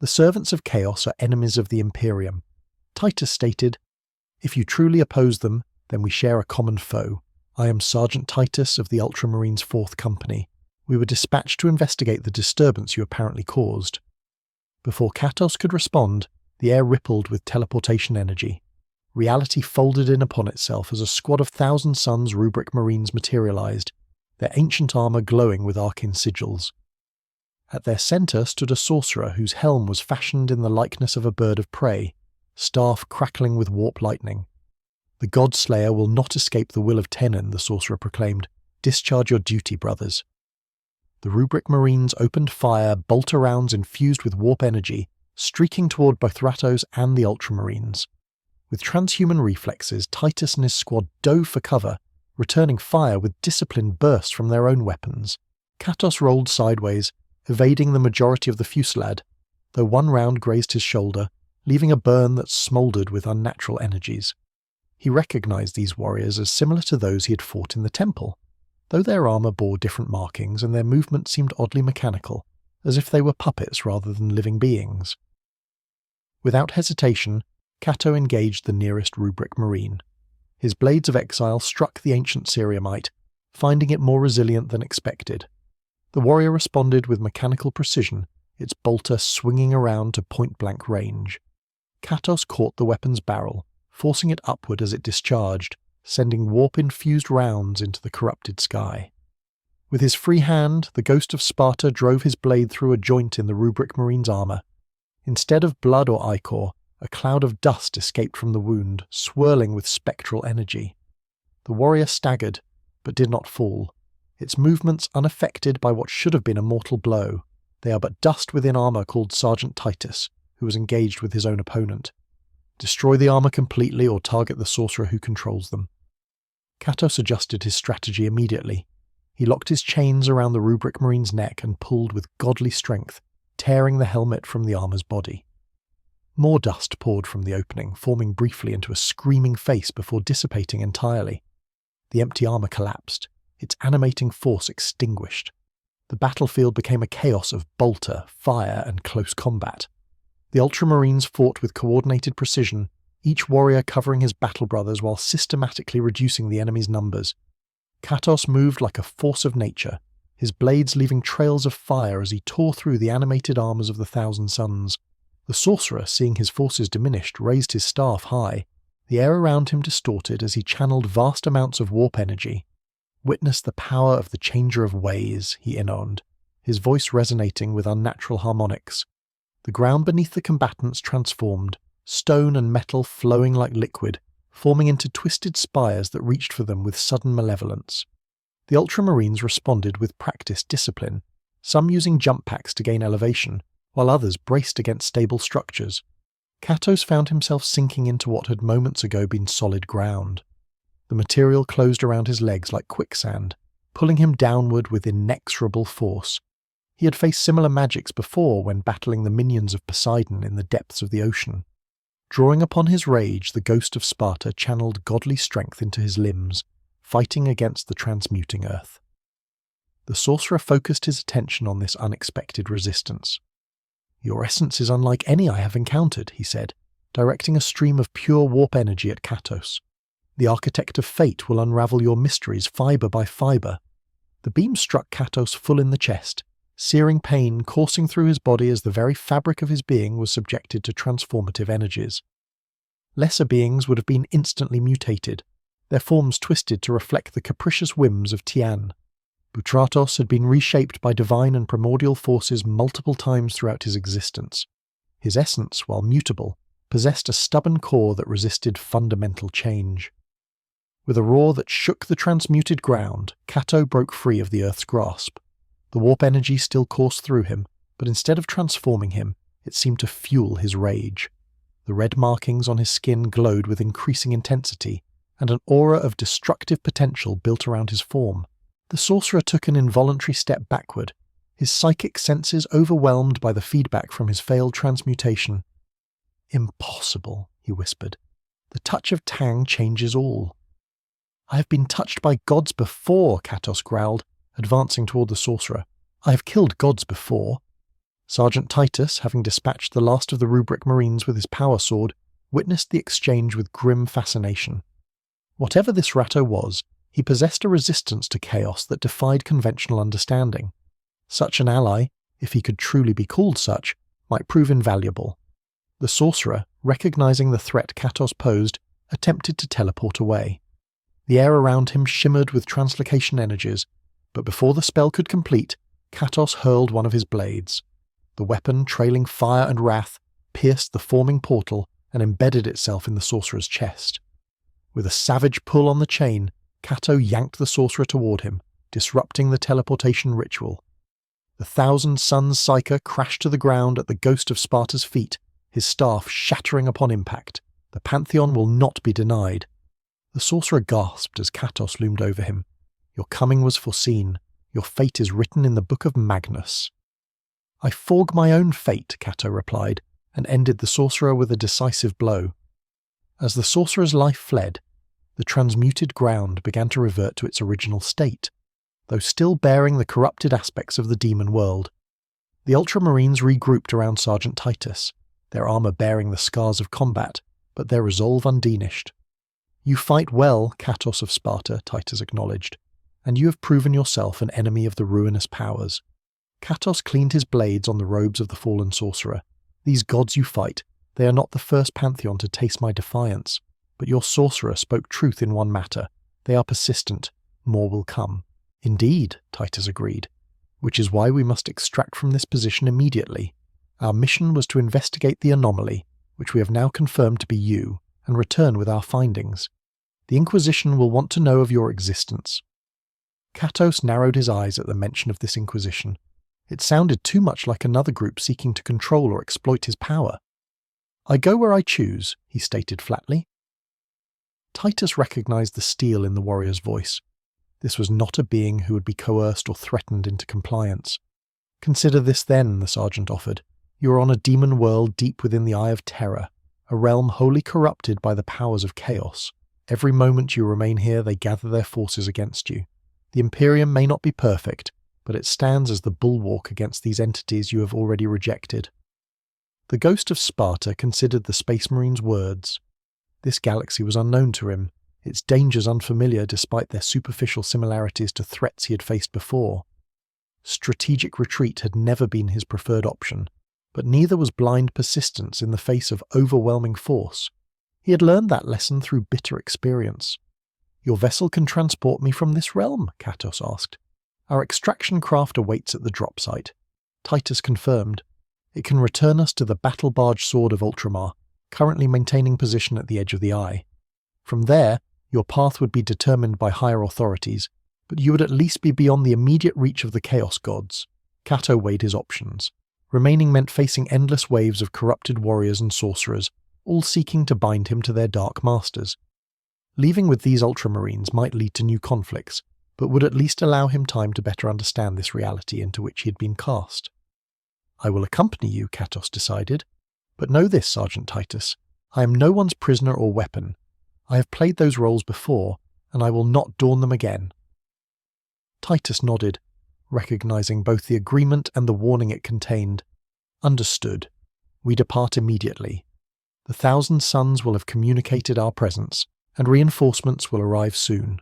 The servants of chaos are enemies of the Imperium. Titus stated, "If you truly oppose them, then we share a common foe. I am Sergeant Titus of the Ultramarines' 4th Company. We were dispatched to investigate the disturbance you apparently caused." Before Kratos could respond, the air rippled with teleportation energy. Reality folded in upon itself as a squad of Thousand Sons rubric marines materialized, their ancient armor glowing with arcane sigils. At their center stood a sorcerer whose helm was fashioned in the likeness of a bird of prey, staff crackling with warp lightning. "The God-Slayer will not escape the will of Tenon," the sorcerer proclaimed. "Discharge your duty, brothers." The rubric marines opened fire, bolter rounds infused with warp energy, streaking toward both Rattos and the Ultramarines. With transhuman reflexes, Titus and his squad dove for cover, returning fire with disciplined bursts from their own weapons. Kratos rolled sideways, evading the majority of the fusillade, though one round grazed his shoulder, leaving a burn that smouldered with unnatural energies. He recognized these warriors as similar to those he had fought in the temple, though their armor bore different markings and their movement seemed oddly mechanical, as if they were puppets rather than living beings. Without hesitation, Cato engaged the nearest rubric marine. His blades of exile struck the ancient Syriamite, finding it more resilient than expected. The warrior responded with mechanical precision, its bolter swinging around to point-blank range. Kratos caught the weapon's barrel, forcing it upward as it discharged, sending warp-infused rounds into the corrupted sky. With his free hand, the ghost of Sparta drove his blade through a joint in the rubric marine's armor. Instead of blood or ichor, a cloud of dust escaped from the wound, swirling with spectral energy. The warrior staggered, but did not fall, its movements unaffected by what should have been a mortal blow. They are but dust within armor called Sergeant Titus, who was engaged with his own opponent. Destroy the armor completely or target the sorcerer who controls them. Kratos adjusted his strategy immediately. He locked his chains around the rubric marine's neck and pulled with godly strength, tearing the helmet from the armor's body. More dust poured from the opening, forming briefly into a screaming face before dissipating entirely. The empty armor collapsed, its animating force extinguished. The battlefield became a chaos of bolter, fire, and close combat. The Ultramarines fought with coordinated precision, each warrior covering his battle brothers while systematically reducing the enemy's numbers. Kratos moved like a force of nature, his blades leaving trails of fire as he tore through the animated armors of the Thousand Sons. The sorcerer, seeing his forces diminished, raised his staff high. The air around him distorted as he channeled vast amounts of warp energy. "Witness the power of the Changer of Ways," he intoned, his voice resonating with unnatural harmonics. The ground beneath the combatants transformed, stone and metal flowing like liquid, forming into twisted spires that reached for them with sudden malevolence. The Ultramarines responded with practiced discipline, some using jump packs to gain elevation, while others braced against stable structures. Kratos found himself sinking into what had moments ago been solid ground. The material closed around his legs like quicksand, pulling him downward with inexorable force. He had faced similar magics before when battling the minions of Poseidon in the depths of the ocean. Drawing upon his rage, the ghost of Sparta channeled godly strength into his limbs, fighting against the transmuting earth. The sorcerer focused his attention on this unexpected resistance. "Your essence is unlike any I have encountered," he said, directing a stream of pure warp energy at Kratos. "The architect of fate will unravel your mysteries fibre by fibre." The beam struck Kratos full in the chest, searing pain coursing through his body as the very fabric of his being was subjected to transformative energies. Lesser beings would have been instantly mutated, their forms twisted to reflect the capricious whims of Tian. Kratos had been reshaped by divine and primordial forces multiple times throughout his existence. His essence, while mutable, possessed a stubborn core that resisted fundamental change. With a roar that shook the transmuted ground, Kato broke free of the Earth's grasp. The warp energy still coursed through him, but instead of transforming him, it seemed to fuel his rage. The red markings on his skin glowed with increasing intensity, and an aura of destructive potential built around his form. The sorcerer took an involuntary step backward, his psychic senses overwhelmed by the feedback from his failed transmutation. "Impossible," he whispered. "The touch of Tang changes all." "I have been touched by gods before," Kratos growled, advancing toward the sorcerer. "I have killed gods before." Sergeant Titus, having dispatched the last of the Rubric Marines with his power sword, witnessed the exchange with grim fascination. Whatever this Ratto was, he possessed a resistance to chaos that defied conventional understanding. Such an ally, if he could truly be called such, might prove invaluable. The sorcerer, recognizing the threat Kratos posed, attempted to teleport away. The air around him shimmered with translocation energies, but before the spell could complete, Kratos hurled one of his blades. The weapon, trailing fire and wrath, pierced the forming portal and embedded itself in the sorcerer's chest. With a savage pull on the chain, Kato yanked the sorcerer toward him, disrupting the teleportation ritual. The Thousand Suns Psyker crashed to the ground at the ghost of Sparta's feet, his staff shattering upon impact. The Pantheon will not be denied. The sorcerer gasped as Kratos loomed over him. "Your coming was foreseen. Your fate is written in the Book of Magnus." "I forge my own fate," Kato replied, and ended the sorcerer with a decisive blow. As the sorcerer's life fled, the transmuted ground began to revert to its original state, though still bearing the corrupted aspects of the demon world. The Ultramarines regrouped around Sergeant Titus, their armor bearing the scars of combat, but their resolve undiminished. "You fight well, Kratos of Sparta," Titus acknowledged, "and you have proven yourself an enemy of the ruinous powers." Kratos cleaned his blades on the robes of the fallen sorcerer. "These gods you fight, they are not the first pantheon to taste my defiance. But your sorcerer spoke truth in one matter. They are persistent. More will come." "Indeed," Titus agreed, "which is why we must extract from this position immediately. Our mission was to investigate the anomaly, which we have now confirmed to be you, and return with our findings. The Inquisition will want to know of your existence." Kratos narrowed his eyes at the mention of this Inquisition. It sounded too much like another group seeking to control or exploit his power. "I go where I choose," he stated flatly. Titus recognized the steel in the warrior's voice. This was not a being who would be coerced or threatened into compliance. "Consider this then," the sergeant offered. "You are on a demon world deep within the Eye of Terror, a realm wholly corrupted by the powers of chaos. Every moment you remain here, they gather their forces against you. The Imperium may not be perfect, but it stands as the bulwark against these entities you have already rejected." The ghost of Sparta considered the Space Marine's words. This galaxy was unknown to him, its dangers unfamiliar despite their superficial similarities to threats he had faced before. Strategic retreat had never been his preferred option, but neither was blind persistence in the face of overwhelming force. He had learned that lesson through bitter experience. "Your vessel can transport me from this realm?" Kratos asked. "Our extraction craft awaits at the drop site." Titus confirmed. "It can return us to the battle barge Sword of Ultramar, currently maintaining position at the edge of the eye. From there, your path would be determined by higher authorities, but you would at least be beyond the immediate reach of the Chaos Gods." Kato weighed his options. Remaining meant facing endless waves of corrupted warriors and sorcerers, all seeking to bind him to their dark masters. Leaving with these Ultramarines might lead to new conflicts, but would at least allow him time to better understand this reality into which he had been cast. "I will accompany you," Kratos decided, "but know this, Sergeant Titus, I am no one's prisoner or weapon. I have played those roles before, and I will not dawn them again." Titus nodded, recognizing both the agreement and the warning it contained. "Understood. We depart immediately. The 1,000 Suns will have communicated our presence, and reinforcements will arrive soon."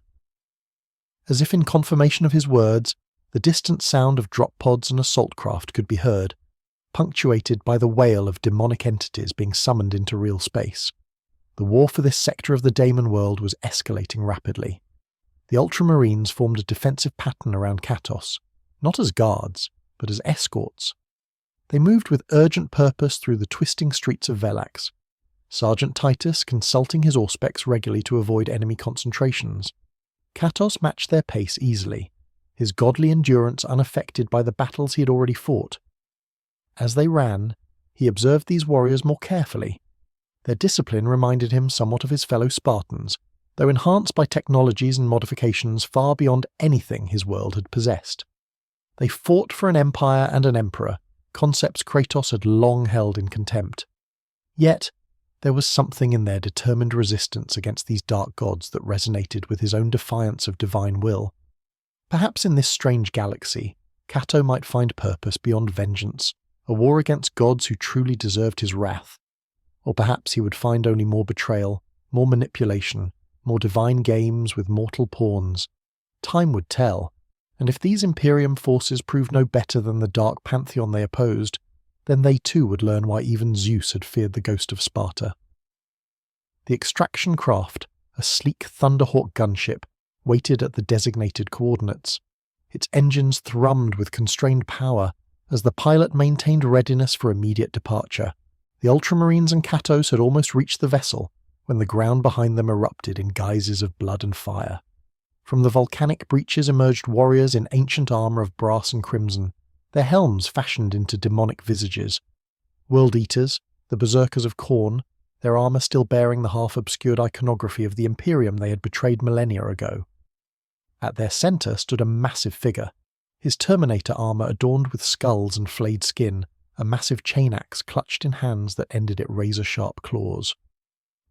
As if in confirmation of his words, the distant sound of drop pods and assault craft could be heard, punctuated by the wail of demonic entities being summoned into real space. The war for this sector of the Daemon world was escalating rapidly. The Ultramarines formed a defensive pattern around Kratos, not as guards, but as escorts. They moved with urgent purpose through the twisting streets of Velax, Sergeant Titus consulting his auspex regularly to avoid enemy concentrations. Kratos matched their pace easily, his godly endurance unaffected by the battles he had already fought. As they ran, he observed these warriors more carefully. Their discipline reminded him somewhat of his fellow Spartans, though enhanced by technologies and modifications far beyond anything his world had possessed. They fought for an empire and an emperor, concepts Kratos had long held in contempt. Yet, there was something in their determined resistance against these dark gods that resonated with his own defiance of divine will. Perhaps in this strange galaxy, Cato might find purpose beyond vengeance, a war against gods who truly deserved his wrath. Or perhaps he would find only more betrayal, more manipulation, more divine games with mortal pawns. Time would tell, and if these Imperium forces proved no better than the dark pantheon they opposed, then they too would learn why even Zeus had feared the ghost of Sparta. The extraction craft, a sleek Thunderhawk gunship, waited at the designated coordinates. Its engines thrummed with constrained power as the pilot maintained readiness for immediate departure. The Ultramarines and Kratos had almost reached the vessel when the ground behind them erupted in guises of blood and fire. From the volcanic breaches emerged warriors in ancient armour of brass and crimson, their helms fashioned into demonic visages. World-eaters, the berserkers of Khorne, their armour still bearing the half-obscured iconography of the Imperium they had betrayed millennia ago. At their centre stood a massive figure, his Terminator armour adorned with skulls and flayed skin, a massive chain axe clutched in hands that ended at razor-sharp claws.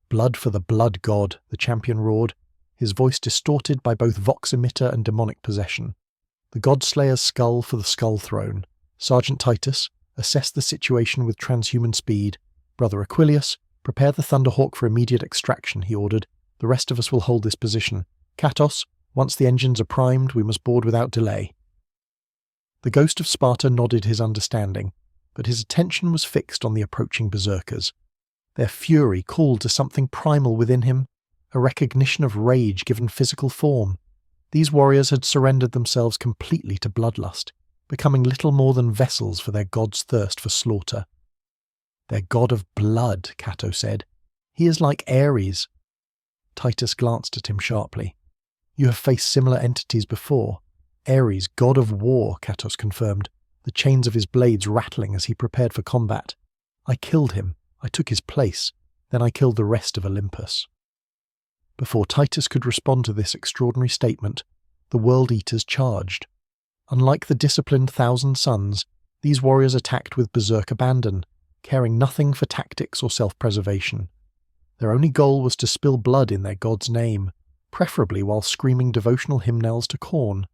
"Blood for the blood god," the champion roared, his voice distorted by both vox emitter and demonic possession. "The Godslayer's skull for the skull throne. Sergeant Titus, assess the situation with transhuman speed. Brother Aquilius, prepare the Thunderhawk for immediate extraction," he ordered. "The rest of us will hold this position. Kratos, once the engines are primed, we must board without delay." The ghost of Sparta nodded his understanding, but his attention was fixed on the approaching berserkers. Their fury called to something primal within him, a recognition of rage given physical form. These warriors had surrendered themselves completely to bloodlust, becoming little more than vessels for their god's thirst for slaughter. "Their god of blood," Cato said. "He is like Ares." Titus glanced at him sharply. "You have faced similar entities before." "Ares, god of war," Kratos confirmed, the chains of his blades rattling as he prepared for combat. "I killed him. I took his place. Then I killed the rest of Olympus." Before Titus could respond to this extraordinary statement, the World-Eaters charged. Unlike the disciplined 1,000 Suns, these warriors attacked with berserk abandon, caring nothing for tactics or self-preservation. Their only goal was to spill blood in their god's name, preferably while screaming devotional hymnals to Khorne.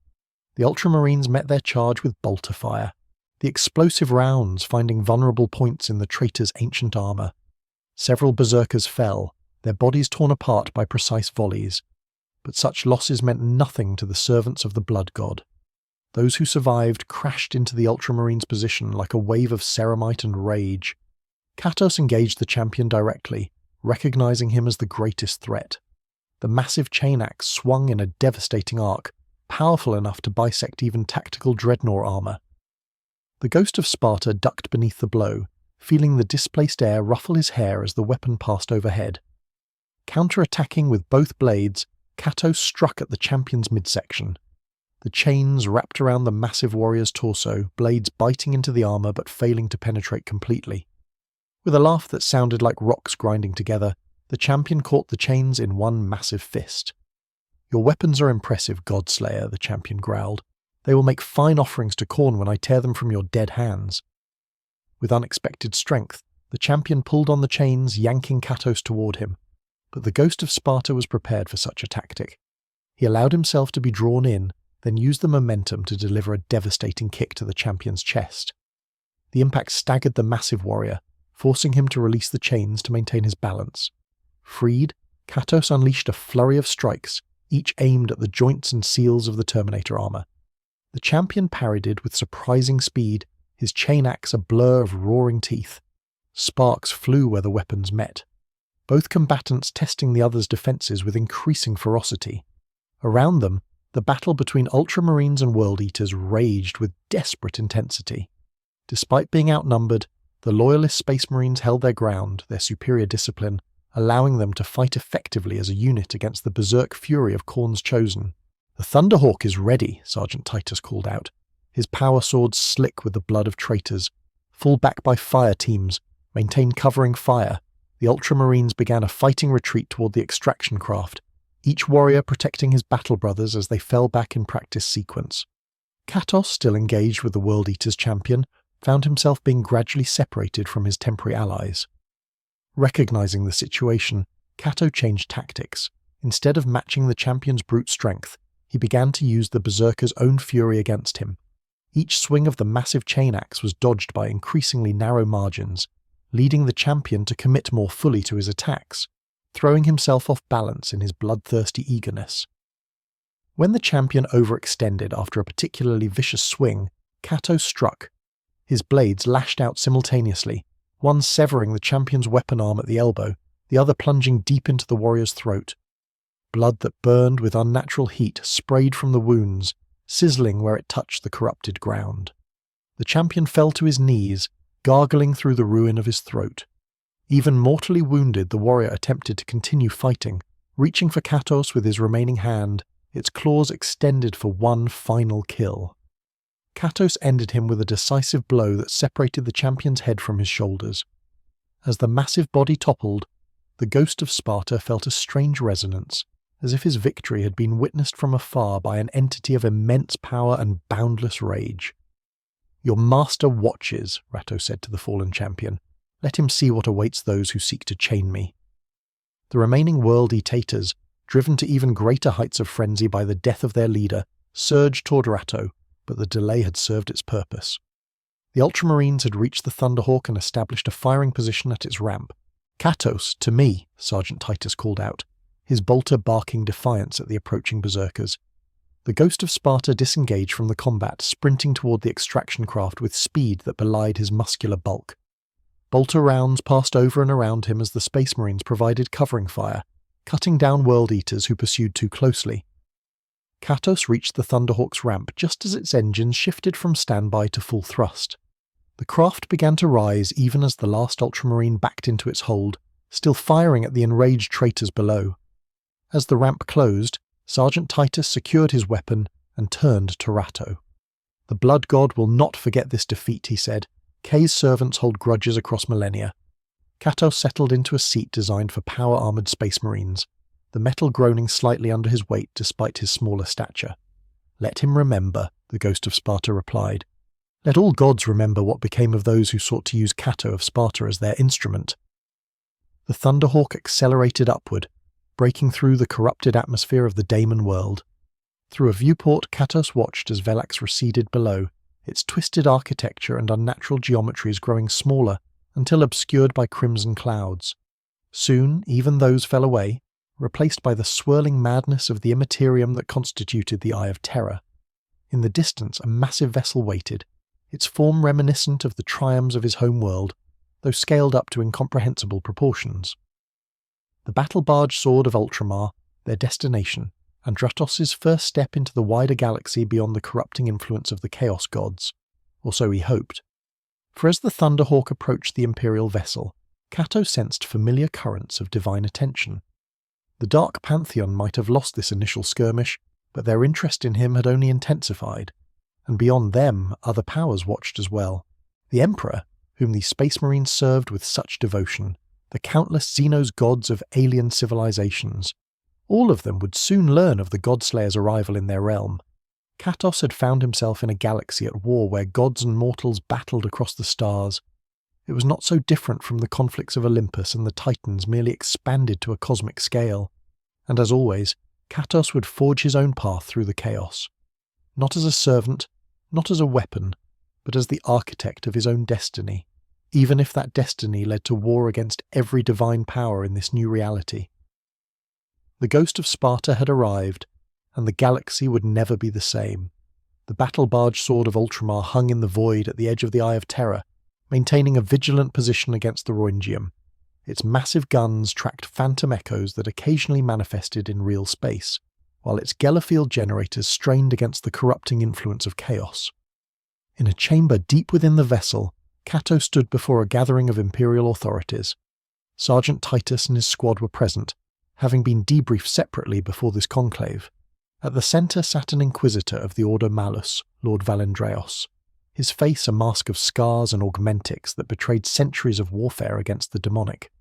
The Ultramarines met their charge with bolter fire, the explosive rounds finding vulnerable points in the traitor's ancient armour. Several berserkers fell, their bodies torn apart by precise volleys, but such losses meant nothing to the servants of the blood god. Those who survived crashed into the Ultramarines' position like a wave of ceramite and rage. Kratos engaged the champion directly, recognizing him as the greatest threat. The massive chain axe swung in a devastating arc, powerful enough to bisect even tactical dreadnought armour. The ghost of Sparta ducked beneath the blow, feeling the displaced air ruffle his hair as the weapon passed overhead. Counter-attacking with both blades, Kratos struck at the champion's midsection. The chains wrapped around the massive warrior's torso, blades biting into the armour but failing to penetrate completely. With a laugh that sounded like rocks grinding together, the champion caught the chains in one massive fist. "Your weapons are impressive, Godslayer," the champion growled. "They will make fine offerings to Khorne when I tear them from your dead hands." With unexpected strength, the champion pulled on the chains, yanking Kratos toward him. But the ghost of Sparta was prepared for such a tactic. He allowed himself to be drawn in, then used the momentum to deliver a devastating kick to the champion's chest. The impact staggered the massive warrior, forcing him to release the chains to maintain his balance. Freed, Kratos unleashed a flurry of strikes, each aimed at the joints and seals of the Terminator armor. The champion parried with surprising speed, his chain axe a blur of roaring teeth. Sparks flew where the weapons met, both combatants testing the other's defenses with increasing ferocity. Around them, the battle between Ultramarines and World Eaters raged with desperate intensity. Despite being outnumbered, the loyalist Space Marines held their ground, their superior discipline, allowing them to fight effectively as a unit against the berserk fury of Khorne's Chosen. "The Thunderhawk is ready," Sergeant Titus called out, his power swords slick with the blood of traitors. "Fall back by fire teams. Maintain covering fire." The Ultramarines began a fighting retreat toward the extraction craft, each warrior protecting his battle brothers as they fell back in practice sequence. Kratos, still engaged with the World Eater's champion, found himself being gradually separated from his temporary allies. Recognizing the situation, Kato changed tactics. Instead of matching the champion's brute strength, he began to use the berserker's own fury against him. Each swing of the massive chain axe was dodged by increasingly narrow margins, leading the champion to commit more fully to his attacks, throwing himself off balance in his bloodthirsty eagerness. When the champion overextended after a particularly vicious swing, Kato struck. His blades lashed out simultaneously, one severing the champion's weapon arm at the elbow, the other plunging deep into the warrior's throat. Blood that burned with unnatural heat sprayed from the wounds, sizzling where it touched the corrupted ground. The champion fell to his knees, gargling through the ruin of his throat. Even mortally wounded, the warrior attempted to continue fighting, reaching for Kratos with his remaining hand, its claws extended for one final kill. Kratos ended him with a decisive blow that separated the champion's head from his shoulders. As the massive body toppled, the ghost of Sparta felt a strange resonance, as if his victory had been witnessed from afar by an entity of immense power and boundless rage. "Your master watches," Ratto said to the fallen champion. "Let him see what awaits those who seek to chain me." The remaining World Eaters, driven to even greater heights of frenzy by the death of their leader, surged toward Ratto, but the delay had served its purpose. The Ultramarines had reached the Thunderhawk and established a firing position at its ramp. "Kratos, to me," Sergeant Titus called out, his bolter barking defiance at the approaching berserkers. The ghost of Sparta disengaged from the combat, sprinting toward the extraction craft with speed that belied his muscular bulk. Bolter rounds passed over and around him as the Space Marines provided covering fire, cutting down World Eaters who pursued too closely. Kratos reached the Thunderhawk's ramp just as its engines shifted from standby to full thrust. The craft began to rise even as the last Ultramarine backed into its hold, still firing at the enraged traitors below. As the ramp closed, Sergeant Titus secured his weapon and turned to Ratto. "The Blood God will not forget this defeat," he said. "Kay's servants hold grudges across millennia." Kratos settled into a seat designed for power-armored Space Marines, the metal groaning slightly under his weight despite his smaller stature. "Let him remember," the ghost of Sparta replied. "Let all gods remember what became of those who sought to use Kato of Sparta as their instrument." The Thunderhawk accelerated upward, breaking through the corrupted atmosphere of the Daemon world. Through a viewport, Kratos watched as Velax receded below, its twisted architecture and unnatural geometries growing smaller until obscured by crimson clouds. Soon, even those fell away, replaced by the swirling madness of the immaterium that constituted the Eye of Terror. In the distance, a massive vessel waited, its form reminiscent of the triumphs of his home world, though scaled up to incomprehensible proportions. The battle barge sword of Ultramar, their destination, and Dratos' first step into the wider galaxy beyond the corrupting influence of the Chaos Gods, or so he hoped. For as the Thunderhawk approached the Imperial vessel, Kato sensed familiar currents of divine attention. The Dark Pantheon might have lost this initial skirmish, but their interest in him had only intensified, and beyond them other powers watched as well. The Emperor, whom the Space Marines served with such devotion, the countless Xenos gods of alien civilizations, All of them would soon learn of the Godslayer's arrival in their realm. Kratos had found himself in a galaxy at war where gods and mortals battled across the stars. It was not so different from the conflicts of Olympus and the Titans, merely expanded to a cosmic scale. And as always, Kratos would forge his own path through the chaos. Not as a servant, not as a weapon, but as the architect of his own destiny, even if that destiny led to war against every divine power in this new reality. The ghost of Sparta had arrived, and the galaxy would never be the same. The battle-barge sword of Ultramar hung in the void at the edge of the Eye of Terror, maintaining a vigilant position against the Roingium. Its massive guns tracked phantom echoes that occasionally manifested in real space, while its Gellerfield generators strained against the corrupting influence of chaos. In a chamber deep within the vessel, Cato stood before a gathering of Imperial authorities. Sergeant Titus and his squad were present, having been debriefed separately before this conclave. At the centre sat an Inquisitor of the Order Malus, Lord Valendreos, his face a mask of scars and augmentics that betrayed centuries of warfare against the demonic.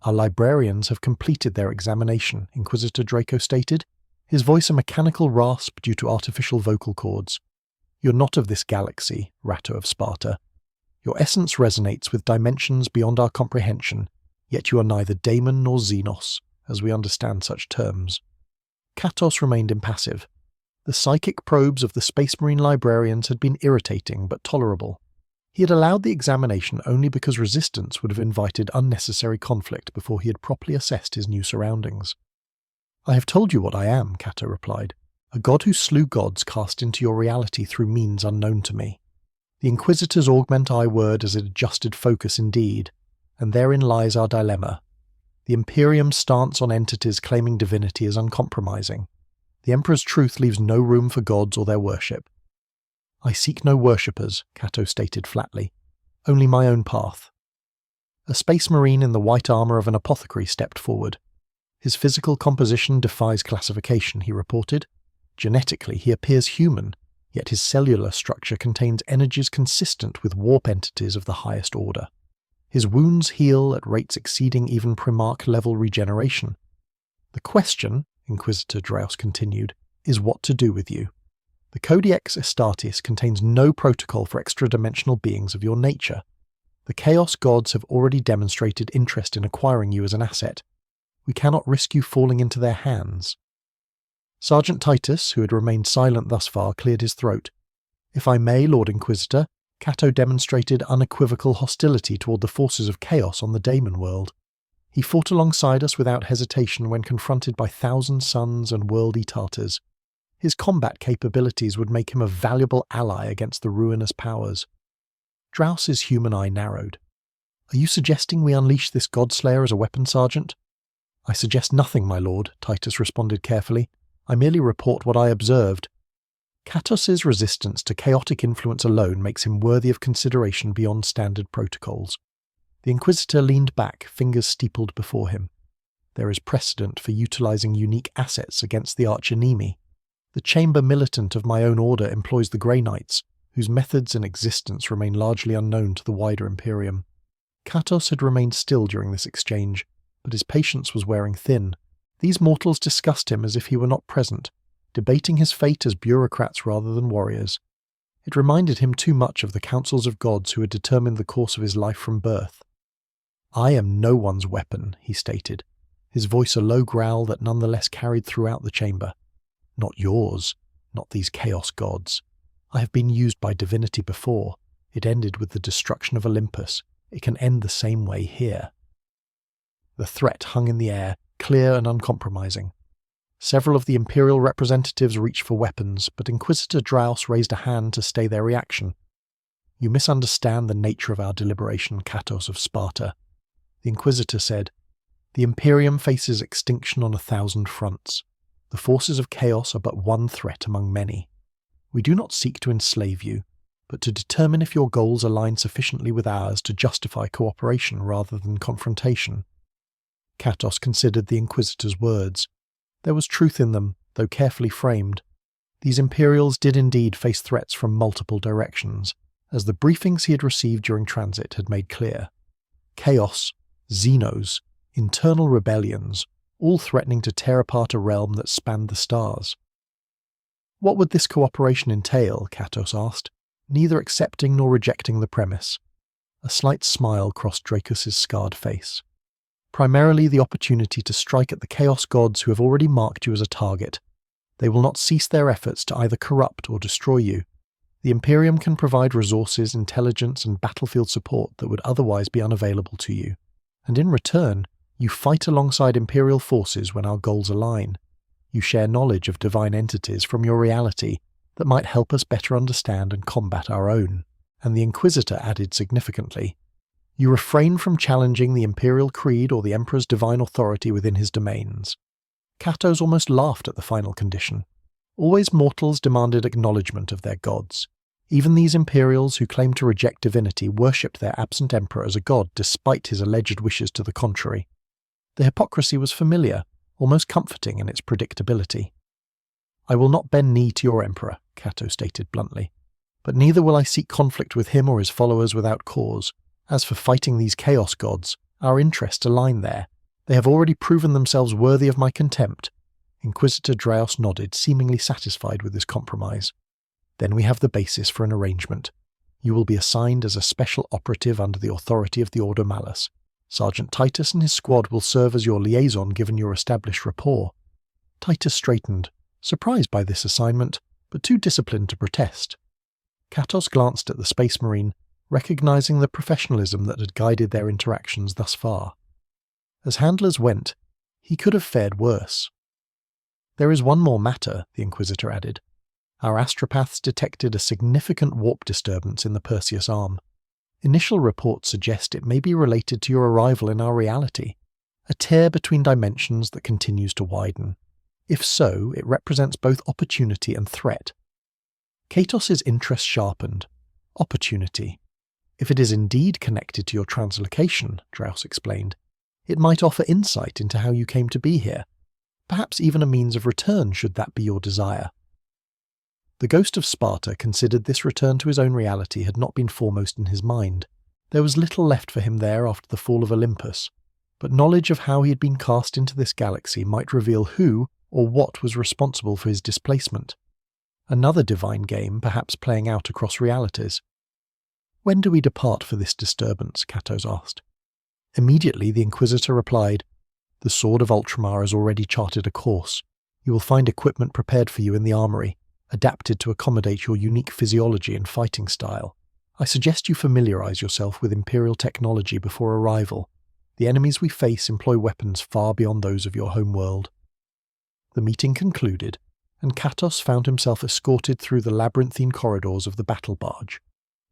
"Our librarians have completed their examination," Inquisitor Draco stated, his voice a mechanical rasp due to artificial vocal cords. "You're not of this galaxy, Ratto of Sparta. Your essence resonates with dimensions beyond our comprehension, yet you are neither daemon nor xenos, as we understand such terms." Kratos remained impassive. The psychic probes of the Space Marine librarians had been irritating but tolerable. He had allowed the examination only because resistance would have invited unnecessary conflict before he had properly assessed his new surroundings. "I have told you what I am," Cato replied. "A god who slew gods cast into your reality through means unknown to me. The Inquisitor's augment I word as an adjusted focus indeed, and therein lies our dilemma. The Imperium's stance on entities claiming divinity is uncompromising. The Emperor's truth leaves no room for gods or their worship. I seek no worshippers," Cato stated flatly. "Only my own path." A space marine in the white armour of an apothecary stepped forward. "His physical composition defies classification," he reported. "Genetically, he appears human, yet his cellular structure contains energies consistent with warp entities of the highest order. His wounds heal at rates exceeding even Primarch-level regeneration. The question," Inquisitor Draos continued, "is what to do with you. The Codex Astartes contains no protocol for extra-dimensional beings of your nature. The Chaos Gods have already demonstrated interest in acquiring you as an asset. We cannot risk you falling into their hands." Sergeant Titus, who had remained silent thus far, cleared his throat. "If I may, Lord Inquisitor, Cato demonstrated unequivocal hostility toward the forces of chaos on the Daemon world. He fought alongside us without hesitation when confronted by Thousand Suns and worldly Tartars. His combat capabilities would make him a valuable ally against the ruinous powers." Draus's human eye narrowed. "Are you suggesting we unleash this Godslayer as a weapon, Sergeant?" "I suggest nothing, my lord," Titus responded carefully. "I merely report what I observed. Katos's resistance to chaotic influence alone makes him worthy of consideration beyond standard protocols." The Inquisitor leaned back, fingers steepled before him. "There is precedent for utilizing unique assets against the arch-enemy. The chamber militant of my own order employs the Grey Knights, whose methods and existence remain largely unknown to the wider Imperium." Kratos had remained still during this exchange, but his patience was wearing thin. These mortals discussed him as if he were not present, debating his fate as bureaucrats rather than warriors. It reminded him too much of the councils of gods who had determined the course of his life from birth. "I am no one's weapon," he stated, his voice a low growl that nonetheless carried throughout the chamber. "Not yours, not these chaos gods. I have been used by divinity before. It ended with the destruction of Olympus. It can end the same way here." The threat hung in the air, clear and uncompromising. Several of the Imperial representatives reached for weapons, but Inquisitor Draos raised a hand to stay their reaction. "You misunderstand the nature of our deliberation, Kratos of Sparta," the Inquisitor said. "The Imperium faces extinction on 1,000 fronts. The forces of chaos are but one threat among many. We do not seek to enslave you, but to determine if your goals align sufficiently with ours to justify cooperation rather than confrontation." Kratos considered the Inquisitor's words. There was truth in them, though carefully framed. These Imperials did indeed face threats from multiple directions, as the briefings he had received during transit had made clear. Chaos, xenos, internal rebellions, all threatening to tear apart a realm that spanned the stars. What would this cooperation entail? Kratos asked, neither accepting nor rejecting the premise. A slight smile crossed Dracos' scarred face. Primarily the opportunity to strike at the Chaos Gods who have already marked you as a target. They will not cease their efforts to either corrupt or destroy you. The Imperium can provide resources, intelligence, and battlefield support that would otherwise be unavailable to you. And in return, you fight alongside Imperial forces when our goals align. You share knowledge of divine entities from your reality that might help us better understand and combat our own. And the Inquisitor added significantly, you refrain from challenging the Imperial Creed or the Emperor's divine authority within his domains. Kratos almost laughed at the final condition. Always mortals demanded acknowledgement of their gods. Even these Imperials who claimed to reject divinity worshipped their absent Emperor as a god despite his alleged wishes to the contrary. The hypocrisy was familiar, almost comforting in its predictability. I will not bend knee to your Emperor, Kratos stated bluntly, but neither will I seek conflict with him or his followers without cause. As for fighting these Chaos Gods, our interests align there. They have already proven themselves worthy of my contempt. Inquisitor Draos nodded, seemingly satisfied with this compromise. Then we have the basis for an arrangement. You will be assigned as a special operative under the authority of the Ordo Malus. Sergeant Titus and his squad will serve as your liaison given your established rapport. Titus straightened, surprised by this assignment, but too disciplined to protest. Kratos glanced at the Space Marine, recognizing the professionalism that had guided their interactions thus far. As handlers went, he could have fared worse. There is one more matter, the Inquisitor added. Our astropaths detected a significant warp disturbance in the Perseus arm. Initial reports suggest it may be related to your arrival in our reality, a tear between dimensions that continues to widen. If so, it represents both opportunity and threat. Kratos' interest sharpened. Opportunity. If it is indeed connected to your translocation, Draos explained, it might offer insight into how you came to be here, perhaps even a means of return should that be your desire. The ghost of Sparta considered this return to his own reality had not been foremost in his mind. There was little left for him there after the fall of Olympus, but knowledge of how he had been cast into this galaxy might reveal who or what was responsible for his displacement. Another divine game perhaps playing out across realities. When do we depart for this disturbance? Kratos asked. Immediately the Inquisitor replied, the Sword of Ultramar has already charted a course. You will find equipment prepared for you in the armory, adapted to accommodate your unique physiology and fighting style. I suggest you familiarize yourself with Imperial technology before arrival. The enemies we face employ weapons far beyond those of your home world. The meeting concluded, and Kratos found himself escorted through the labyrinthine corridors of the battle barge.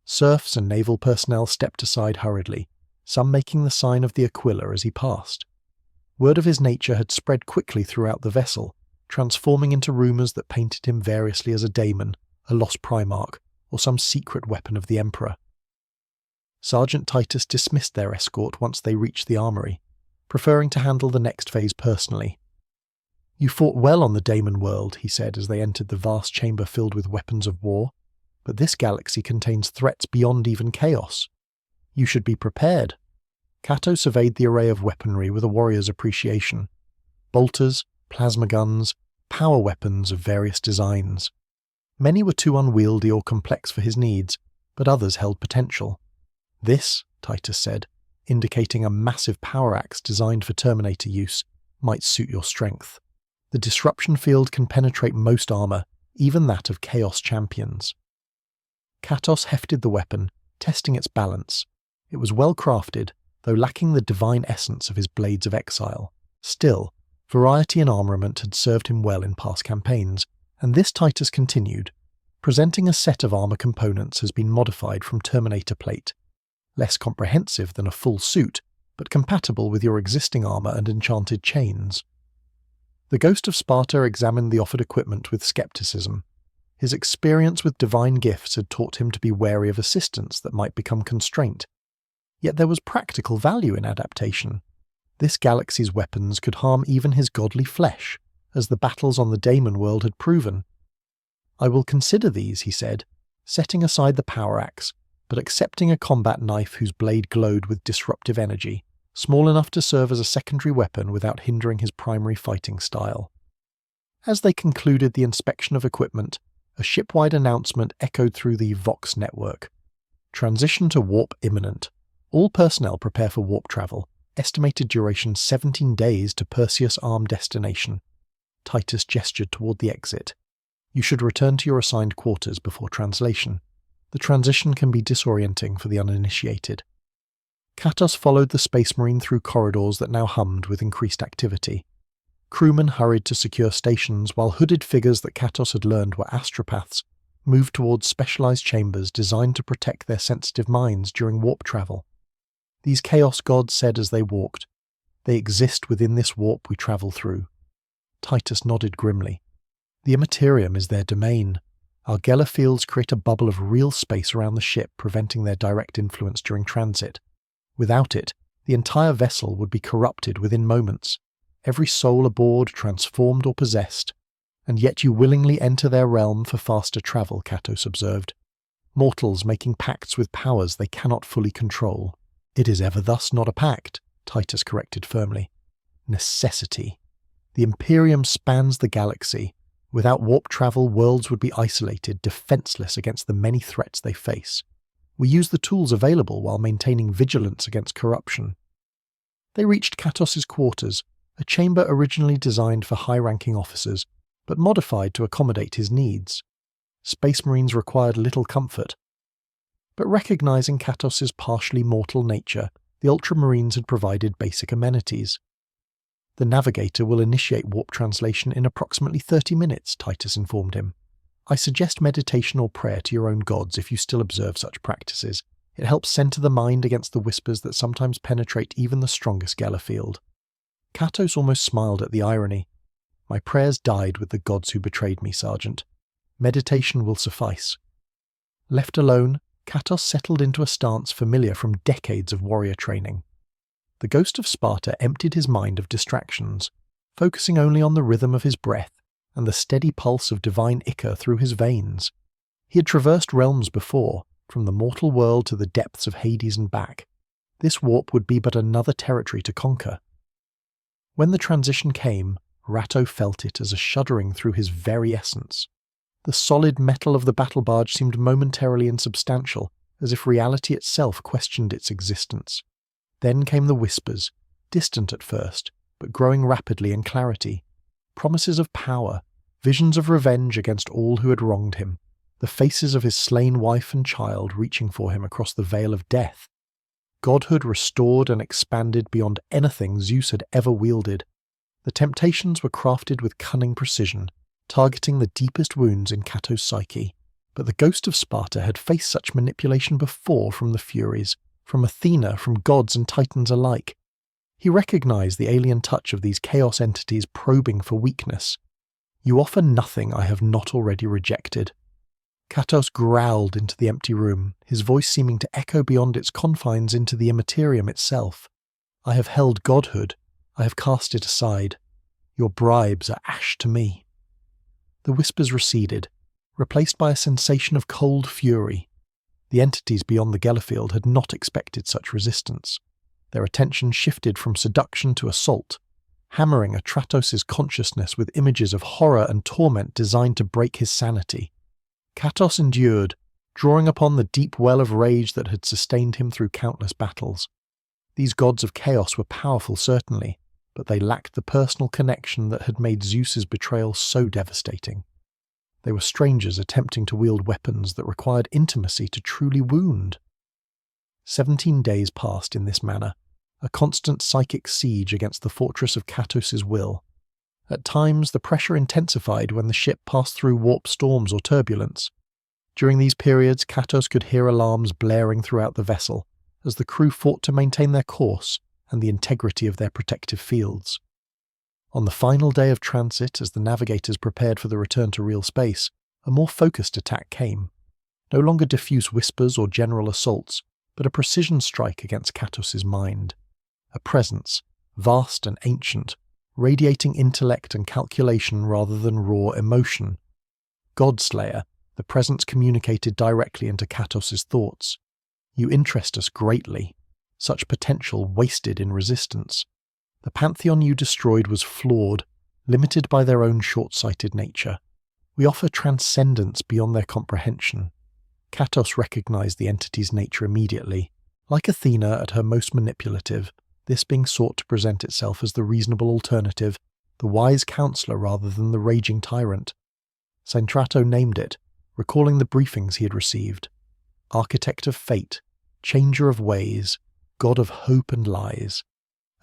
Serfs and naval personnel stepped aside hurriedly, some making the sign of the Aquila as he passed. Word of his nature had spread quickly throughout the vessel, transforming into rumours that painted him variously as a daemon, a lost Primarch, or some secret weapon of the Emperor. Sergeant Titus dismissed their escort once they reached the armory, preferring to handle the next phase personally. You fought well on the Daemon world, he said as they entered the vast chamber filled with weapons of war, but this galaxy contains threats beyond even chaos. You should be prepared. Kato surveyed the array of weaponry with a warrior's appreciation. Bolters, plasma guns, power weapons of various designs. Many were too unwieldy or complex for his needs, but others held potential. This, Titus said, indicating a massive power axe designed for Terminator use, might suit your strength. The disruption field can penetrate most armor, even that of Chaos champions. Kratos hefted the weapon, testing its balance. It was well crafted, though lacking the divine essence of his Blades of Exile. Still, variety in armament had served him well in past campaigns, and this Titus continued. Presenting a set of armor components has been modified from Terminator plate. Less comprehensive than a full suit, but compatible with your existing armor and enchanted chains. The Ghost of Sparta examined the offered equipment with skepticism. His experience with divine gifts had taught him to be wary of assistance that might become constraint. Yet there was practical value in adaptation. This galaxy's weapons could harm even his godly flesh, as the battles on the Daemon world had proven. I will consider these, he said, setting aside the power axe, but accepting a combat knife whose blade glowed with disruptive energy, small enough to serve as a secondary weapon without hindering his primary fighting style. As they concluded the inspection of equipment, a shipwide announcement echoed through the Vox network. Transition to warp imminent. All personnel prepare for warp travel. Estimated duration 17 days to Perseus Arm destination. Titus gestured toward the exit. You should return to your assigned quarters before translation. The transition can be disorienting for the uninitiated. Kratos followed the Space Marine through corridors that now hummed with increased activity. Crewmen hurried to secure stations while hooded figures that Kratos had learned were astropaths moved towards specialized chambers designed to protect their sensitive minds during warp travel. These chaos gods said as they walked, "They exist within this warp we travel through." Titus nodded grimly. "The Immaterium is their domain. Our Geller fields create a bubble of real space around the ship, preventing their direct influence during transit. Without it, the entire vessel would be corrupted within moments, every soul aboard transformed or possessed. And yet you willingly enter their realm for faster travel," Kratos observed. "Mortals making pacts with powers they cannot fully control." "It is ever thus not a pact," Titus corrected firmly. "Necessity. The Imperium spans the galaxy. Without warp travel, worlds would be isolated, defenseless against the many threats they face. We use the tools available while maintaining vigilance against corruption." They reached Kratos' quarters, a chamber originally designed for high-ranking officers, but modified to accommodate his needs. Space Marines required little comfort. But recognizing Kratos' partially mortal nature, the Ultramarines had provided basic amenities. "The Navigator will initiate warp translation in approximately 30 minutes, Titus informed him. "I suggest meditation or prayer to your own gods if you still observe such practices. It helps center the mind against the whispers that sometimes penetrate even the strongest Geller field." Kratos almost smiled at the irony. "My prayers died with the gods who betrayed me, Sergeant. Meditation will suffice." Left alone, Kratos settled into a stance familiar from decades of warrior training. The ghost of Sparta emptied his mind of distractions, focusing only on the rhythm of his breath and the steady pulse of divine ichor through his veins. He had traversed realms before, from the mortal world to the depths of Hades and back. This warp would be but another territory to conquer. When the transition came, Ratto felt it as a shuddering through his very essence. The solid metal of the battle barge seemed momentarily insubstantial, as if reality itself questioned its existence. Then came the whispers, distant at first, but growing rapidly in clarity. Promises of power, visions of revenge against all who had wronged him, the faces of his slain wife and child reaching for him across the veil of death. Godhood restored and expanded beyond anything Zeus had ever wielded. The temptations were crafted with cunning precision, targeting the deepest wounds in Kato's psyche. But the ghost of Sparta had faced such manipulation before from the Furies, from Athena, from gods and titans alike. He recognized the alien touch of these chaos entities probing for weakness. "You offer nothing I have not already rejected." Kratos growled into the empty room, his voice seeming to echo beyond its confines into the Immaterium itself. "I have held godhood. I have cast it aside. Your bribes are ash to me." The whispers receded, replaced by a sensation of cold fury. The entities beyond the Gellerfield had not expected such resistance. Their attention shifted from seduction to assault, hammering at Kratos' consciousness with images of horror and torment designed to break his sanity. Kratos endured, drawing upon the deep well of rage that had sustained him through countless battles. These gods of chaos were powerful, certainly, but they lacked the personal connection that had made Zeus's betrayal so devastating. They were strangers attempting to wield weapons that required intimacy to truly wound. 17 days passed in this manner, a constant psychic siege against the fortress of Kratos' will. At times, the pressure intensified when the ship passed through warp storms or turbulence. During these periods, Kratos could hear alarms blaring throughout the vessel, as the crew fought to maintain their course and the integrity of their protective fields. On the final day of transit, as the navigators prepared for the return to real space, a more focused attack came. No longer diffuse whispers or general assaults, but a precision strike against Kratos' mind. A presence, vast and ancient, radiating intellect and calculation rather than raw emotion. Godslayer, the presence communicated directly into Kratos' thoughts. "You interest us greatly. such potential wasted in resistance. The pantheon you destroyed was flawed, limited by their own short-sighted nature. We offer transcendence beyond their comprehension. Kratos recognized the entity's nature immediately. Like Athena at her most manipulative, this being sought to present itself as the reasonable alternative, the wise counselor rather than the raging tyrant. Sentrato named it, recalling the briefings he had received. Architect of fate, changer of ways, god of hope and lies.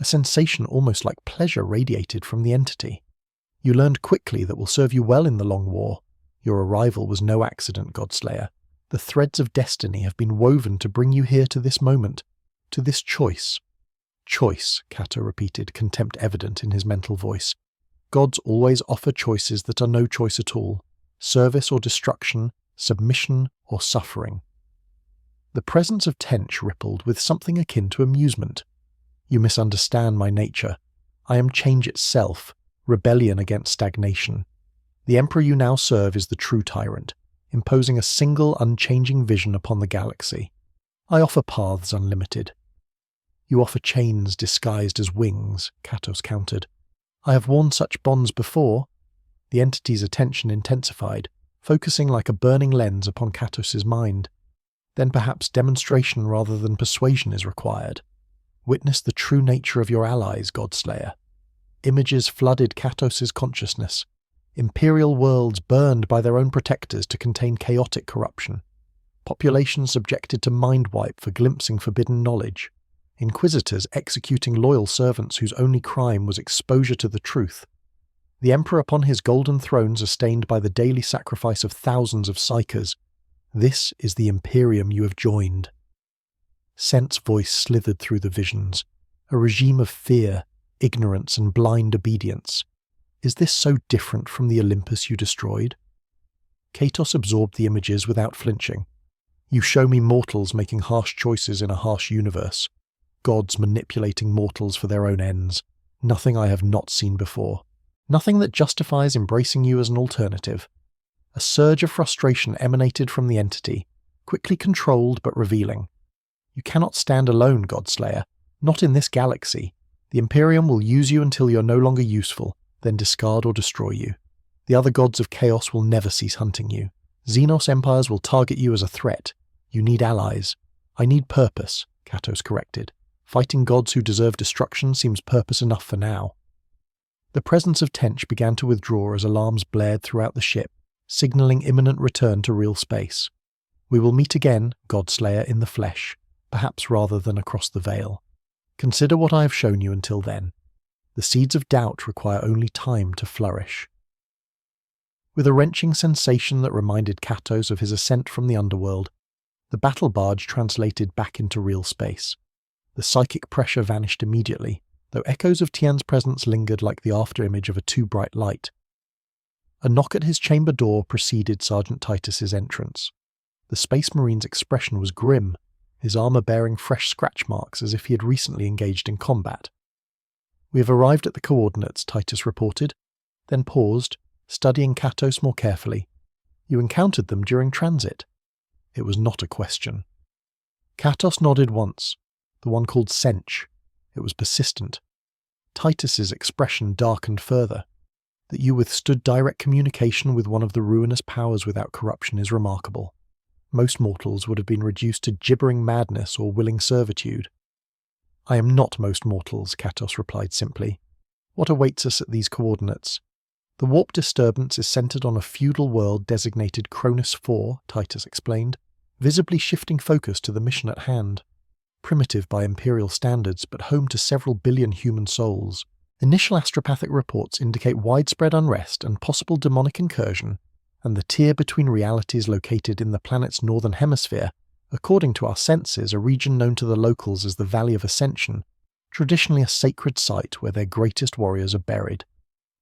A sensation almost like pleasure radiated from the entity. You learned quickly that will serve you well in the long war. Your arrival was no accident, Godslayer. The threads of destiny have been woven to bring you here to this moment, to this choice. Choice, Cato repeated, contempt evident in his mental voice. Gods always offer choices that are no choice at all. Service or destruction, submission or suffering. The presence of Tench rippled with something akin to amusement. You misunderstand my nature. I am change itself, rebellion against stagnation. The emperor you now serve is the true tyrant, imposing a single unchanging vision upon the galaxy. I offer paths unlimited. You offer chains disguised as wings, Kratos countered. I have worn such bonds before. The entity's attention intensified, focusing like a burning lens upon Kratos's mind. Then perhaps demonstration rather than persuasion is required. Witness the true nature of your allies, Godslayer. Images flooded Kratos's consciousness. Imperial worlds burned by their own protectors to contain chaotic corruption. Populations subjected to mind wipe for glimpsing forbidden knowledge. Inquisitors executing loyal servants whose only crime was exposure to the truth. The emperor upon his golden throne sustained by the daily sacrifice of thousands of psychers. This is the Imperium you have joined. Sent's voice slithered through the visions. A regime of fear, ignorance and blind obedience. Is this so different from the Olympus you destroyed? Kratos absorbed the images without flinching. You show me mortals making harsh choices in a harsh universe. Gods manipulating mortals for their own ends. Nothing I have not seen before. Nothing that justifies embracing you as an alternative. A surge of frustration emanated from the entity, quickly controlled but revealing. You cannot stand alone, Godslayer. Not in this galaxy. The Imperium will use you until you are no longer useful, then discard or destroy you. The other gods of chaos will never cease hunting you. Xenos empires will target you as a threat. You need allies. I need purpose, Kratos corrected. Fighting gods who deserve destruction seems purpose enough for now. The presence of Tench began to withdraw as alarms blared throughout the ship, signaling imminent return to real space. We will meet again, Godslayer, in the flesh, perhaps rather than across the veil. Consider what I have shown you until then. The seeds of doubt require only time to flourish. With a wrenching sensation that reminded Kratos of his ascent from the underworld, the battle barge translated back into real space. The psychic pressure vanished immediately, though echoes of Tian's presence lingered like the afterimage of a too bright light. A knock at his chamber door preceded Sergeant Titus's entrance. The Space Marine's expression was grim, his armor bearing fresh scratch marks as if he had recently engaged in combat. We have arrived at the coordinates, Titus reported, then paused, studying Kratos more carefully. You encountered them during transit. It was not a question. Kratos nodded once, the one called Sench. It was persistent. Titus's expression darkened further. That you withstood direct communication with one of the ruinous powers without corruption is remarkable. Most mortals would have been reduced to gibbering madness or willing servitude. I am not most mortals, Kratos replied simply. What awaits us at these coordinates? The warp disturbance is centered on a feudal world designated Cronus 4, Titus explained, visibly shifting focus to the mission at hand. Primitive by imperial standards, but home to several billion human souls. Initial astropathic reports indicate widespread unrest and possible demonic incursion, and the tier between realities located in the planet's northern hemisphere, according to our senses, a region known to the locals as the Valley of Ascension, traditionally a sacred site where their greatest warriors are buried.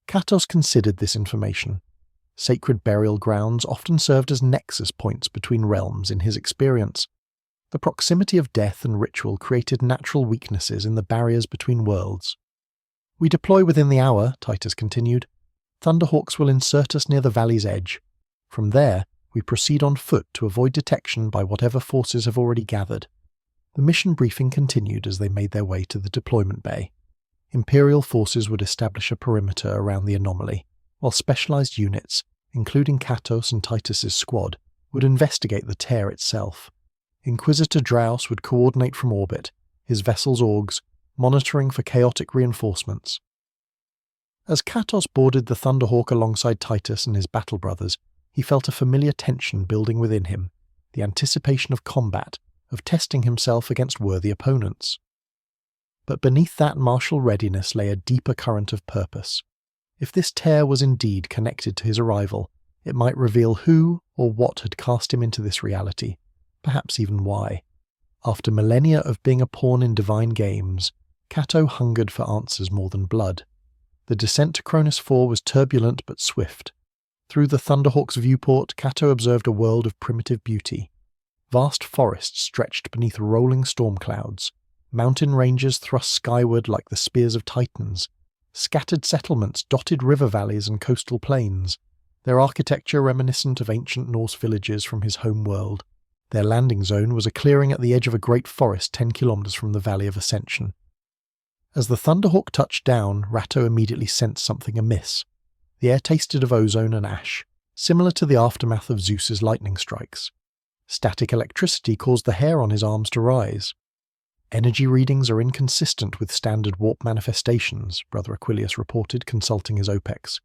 Kratos considered this information. Sacred burial grounds often served as nexus points between realms in his experience. The proximity of death and ritual created natural weaknesses in the barriers between worlds. We deploy within the hour, Titus continued. Thunderhawks will insert us near the valley's edge. From there, we proceed on foot to avoid detection by whatever forces have already gathered. The mission briefing continued as they made their way to the deployment bay. Imperial forces would establish a perimeter around the anomaly, while specialized units, including Kratos and Titus's squad, would investigate the tear itself. Inquisitor Draus would coordinate from orbit, his vessel's augs, monitoring for chaotic reinforcements. As Kratos boarded the Thunderhawk alongside Titus and his battle brothers, he felt a familiar tension building within him, the anticipation of combat, of testing himself against worthy opponents. But beneath that martial readiness lay a deeper current of purpose. If this tear was indeed connected to his arrival, it might reveal who or what had cast him into this reality, perhaps even why. After millennia of being a pawn in divine games, Cato hungered for answers more than blood. The descent to Cronus 4 was turbulent but swift. Through the Thunderhawk's viewport, Cato observed a world of primitive beauty. Vast forests stretched beneath rolling storm clouds. Mountain ranges thrust skyward like the spears of titans. Scattered settlements dotted river valleys and coastal plains, their architecture reminiscent of ancient Norse villages from his home world. Their landing zone was a clearing at the edge of a great forest 10 kilometers from the Valley of Ascension. As the Thunderhawk touched down, Ratto immediately sensed something amiss. The air tasted of ozone and ash, similar to the aftermath of Zeus's lightning strikes. Static electricity caused the hair on his arms to rise. Energy readings are inconsistent with standard warp manifestations, Brother Aquilius reported, consulting his OPEX.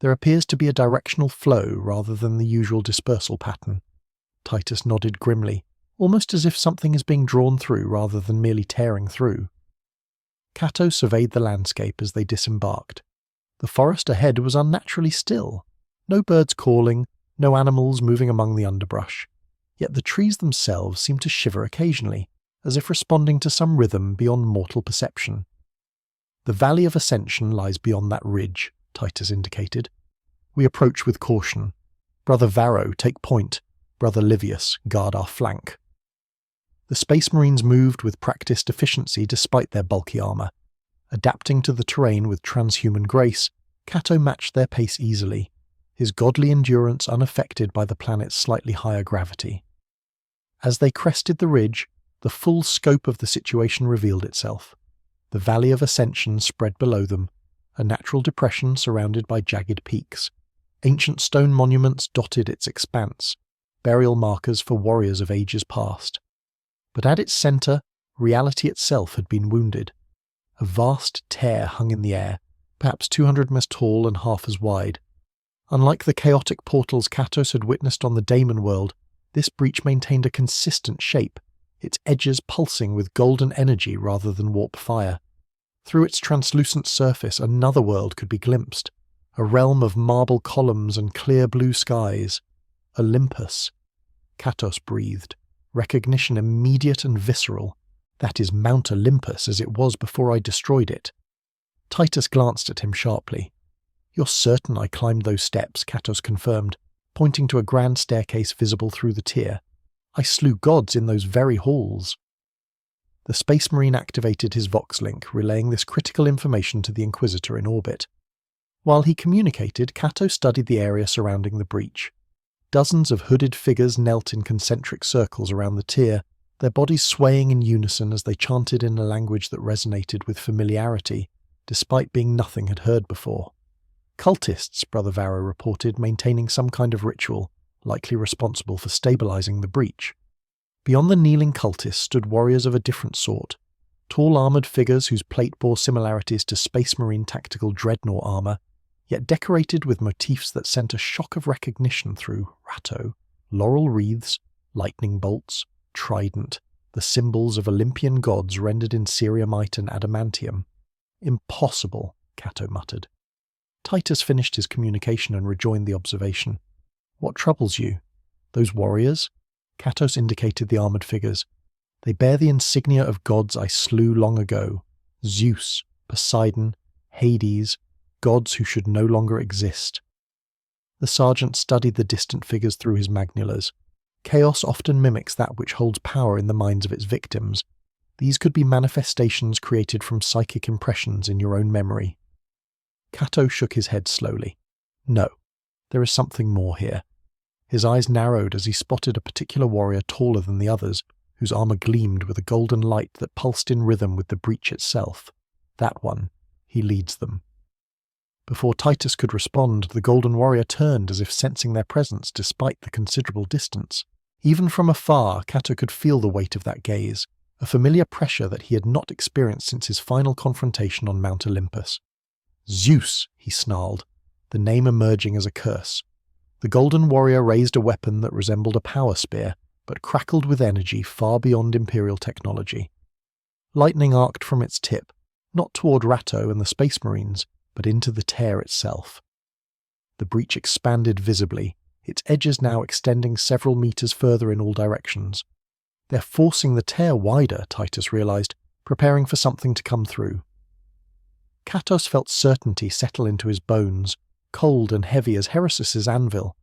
There appears to be a directional flow rather than the usual dispersal pattern. Titus nodded grimly, almost as if something is being drawn through rather than merely tearing through. Cato surveyed the landscape as they disembarked. The forest ahead was unnaturally still. No birds calling, no animals moving among the underbrush. Yet the trees themselves seemed to shiver occasionally, as if responding to some rhythm beyond mortal perception. The Valley of Ascension lies beyond that ridge, Titus indicated. We approach with caution. Brother Varro, take point. Brother Livius, guard our flank. The Space Marines moved with practiced efficiency despite their bulky armor. Adapting to the terrain with transhuman grace, Cato matched their pace easily, his godly endurance unaffected by the planet's slightly higher gravity. As they crested the ridge, the full scope of the situation revealed itself. The Valley of Ascension spread below them, a natural depression surrounded by jagged peaks. Ancient stone monuments dotted its expanse, burial markers for warriors of ages past. But at its centre, reality itself had been wounded. A vast tear hung in the air, perhaps 200 meters tall and half as wide. Unlike the chaotic portals Kratos had witnessed on the Daemon world, this breach maintained a consistent shape, its edges pulsing with golden energy rather than warp fire. Through its translucent surface, another world could be glimpsed, a realm of marble columns and clear blue skies. Olympus. Kratos breathed, recognition immediate and visceral. That is Mount Olympus as it was before I destroyed it. Titus glanced at him sharply. You're certain I climbed those steps, Kratos confirmed, pointing to a grand staircase visible through the tier. I slew gods in those very halls. The Space Marine activated his Vox link, relaying this critical information to the Inquisitor in orbit. While he communicated, Cato studied the area surrounding the breach. Dozens of hooded figures knelt in concentric circles around the tier, their bodies swaying in unison as they chanted in a language that resonated with familiarity, despite being nothing had heard before. Cultists, Brother Varro reported, maintaining some kind of ritual, likely responsible for stabilizing the breach. Beyond the kneeling cultists stood warriors of a different sort, tall armored figures whose plate bore similarities to Space Marine tactical dreadnought armor, yet decorated with motifs that sent a shock of recognition through Ratto, laurel wreaths, lightning bolts, trident, the symbols of Olympian gods rendered in ceriamite and adamantium. Impossible, Cato muttered. Titus finished his communication and rejoined the observation. What troubles you? Those warriors? Kratos indicated the armoured figures. They bear the insignia of gods I slew long ago. Zeus, Poseidon, Hades, gods who should no longer exist. The sergeant studied the distant figures through his magnulars. Chaos often mimics that which holds power in the minds of its victims. These could be manifestations created from psychic impressions in your own memory. Cato shook his head slowly. No, there is something more here. His eyes narrowed as he spotted a particular warrior taller than the others, whose armor gleamed with a golden light that pulsed in rhythm with the breach itself. That one, he leads them. Before Titus could respond, the Golden Warrior turned as if sensing their presence despite the considerable distance. Even from afar, Cato could feel the weight of that gaze, a familiar pressure that he had not experienced since his final confrontation on Mount Olympus. "Zeus," he snarled, the name emerging as a curse. The Golden Warrior raised a weapon that resembled a power spear, but crackled with energy far beyond Imperial technology. Lightning arced from its tip, not toward Ratto and the Space Marines, but into the tear itself. The breach expanded visibly, its edges now extending several meters further in all directions. They're forcing the tear wider, Titus realized, preparing for something to come through. Kratos felt certainty settle into his bones, cold and heavy as Herosus's anvil.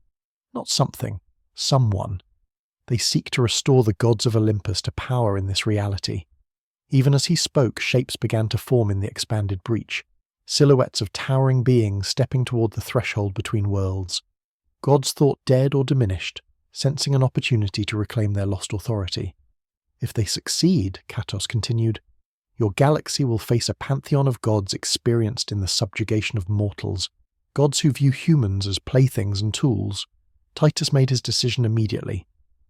Not something, someone. They seek to restore the gods of Olympus to power in this reality. Even as he spoke, shapes began to form in the expanded breach, silhouettes of towering beings stepping toward the threshold between worlds. Gods thought dead or diminished, sensing an opportunity to reclaim their lost authority. If they succeed, Kratos continued, your galaxy will face a pantheon of gods experienced in the subjugation of mortals, gods who view humans as playthings and tools. Titus made his decision immediately.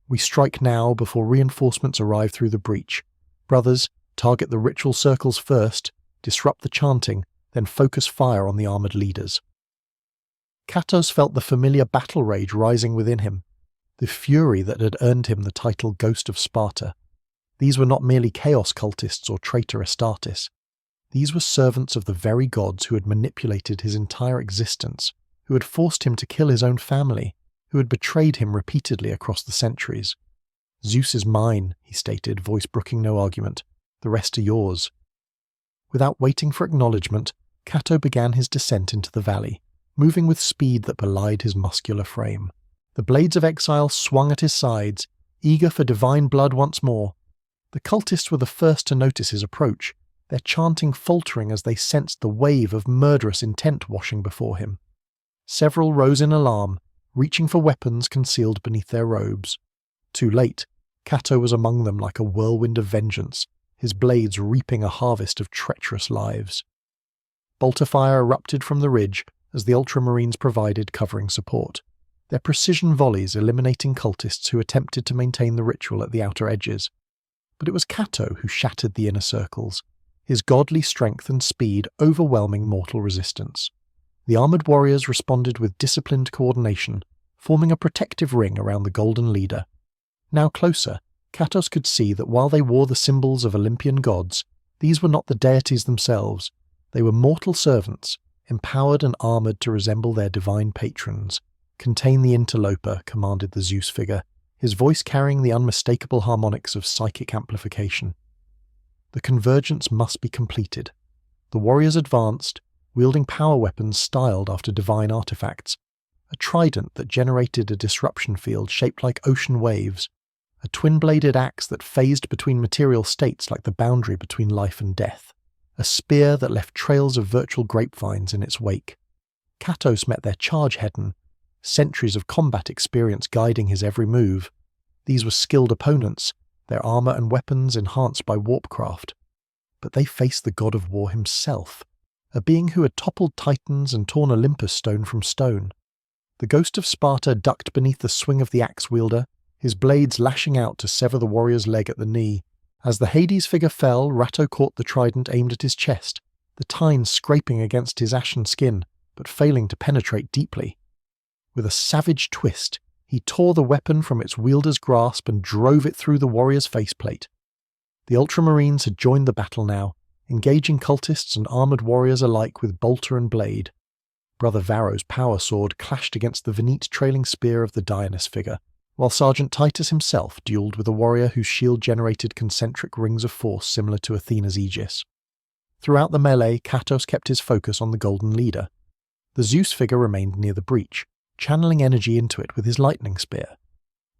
We strike now before reinforcements arrive through the breach. Brothers, target the ritual circles first, disrupt the chanting, then focus fire on the armored leaders. Kratos felt the familiar battle rage rising within him, the fury that had earned him the title Ghost of Sparta. These were not merely chaos cultists or traitor Astartes. These were servants of the very gods who had manipulated his entire existence, who had forced him to kill his own family, who had betrayed him repeatedly across the centuries. "Zeus is mine," he stated, voice brooking no argument. "The rest are yours." Without waiting for acknowledgement, Cato began his descent into the valley, moving with speed that belied his muscular frame. The blades of exile swung at his sides, eager for divine blood once more. The cultists were the first to notice his approach, their chanting faltering as they sensed the wave of murderous intent washing before him. Several rose in alarm, reaching for weapons concealed beneath their robes. Too late, Cato was among them like a whirlwind of vengeance, his blades reaping a harvest of treacherous lives. Bolter fire erupted from the ridge as the Ultramarines provided covering support, their precision volleys eliminating cultists who attempted to maintain the ritual at the outer edges. But it was Cato who shattered the inner circles, his godly strength and speed overwhelming mortal resistance. The armored warriors responded with disciplined coordination, forming a protective ring around the golden leader. Now closer, Kratos could see that while they wore the symbols of Olympian gods, these were not the deities themselves. They were mortal servants, empowered and armored to resemble their divine patrons. "Contain the interloper," commanded the Zeus figure, his voice carrying the unmistakable harmonics of psychic amplification. The convergence must be completed. The warriors advanced, wielding power weapons styled after divine artifacts, a trident that generated a disruption field shaped like ocean waves, a twin-bladed axe that phased between material states like the boundary between life and death, a spear that left trails of virtual grapevines in its wake. Kratos met their charge head-on, centuries of combat experience guiding his every move. These were skilled opponents, their armor and weapons enhanced by warpcraft. But they faced the god of war himself, a being who had toppled titans and torn Olympus stone from stone. The ghost of Sparta ducked beneath the swing of the axe-wielder, his blades lashing out to sever the warrior's leg at the knee. As the Hades figure fell, Ratto caught the trident aimed at his chest, the tine scraping against his ashen skin, but failing to penetrate deeply. With a savage twist, he tore the weapon from its wielder's grasp and drove it through the warrior's faceplate. The Ultramarines had joined the battle now, engaging cultists and armored warriors alike with bolter and blade. Brother Varro's power sword clashed against the Venete-trailing spear of the Dionysus figure, while Sergeant Titus himself duelled with a warrior whose shield generated concentric rings of force similar to Athena's aegis. Throughout the melee, Kratos kept his focus on the golden leader. The Zeus figure remained near the breach, channeling energy into it with his lightning spear.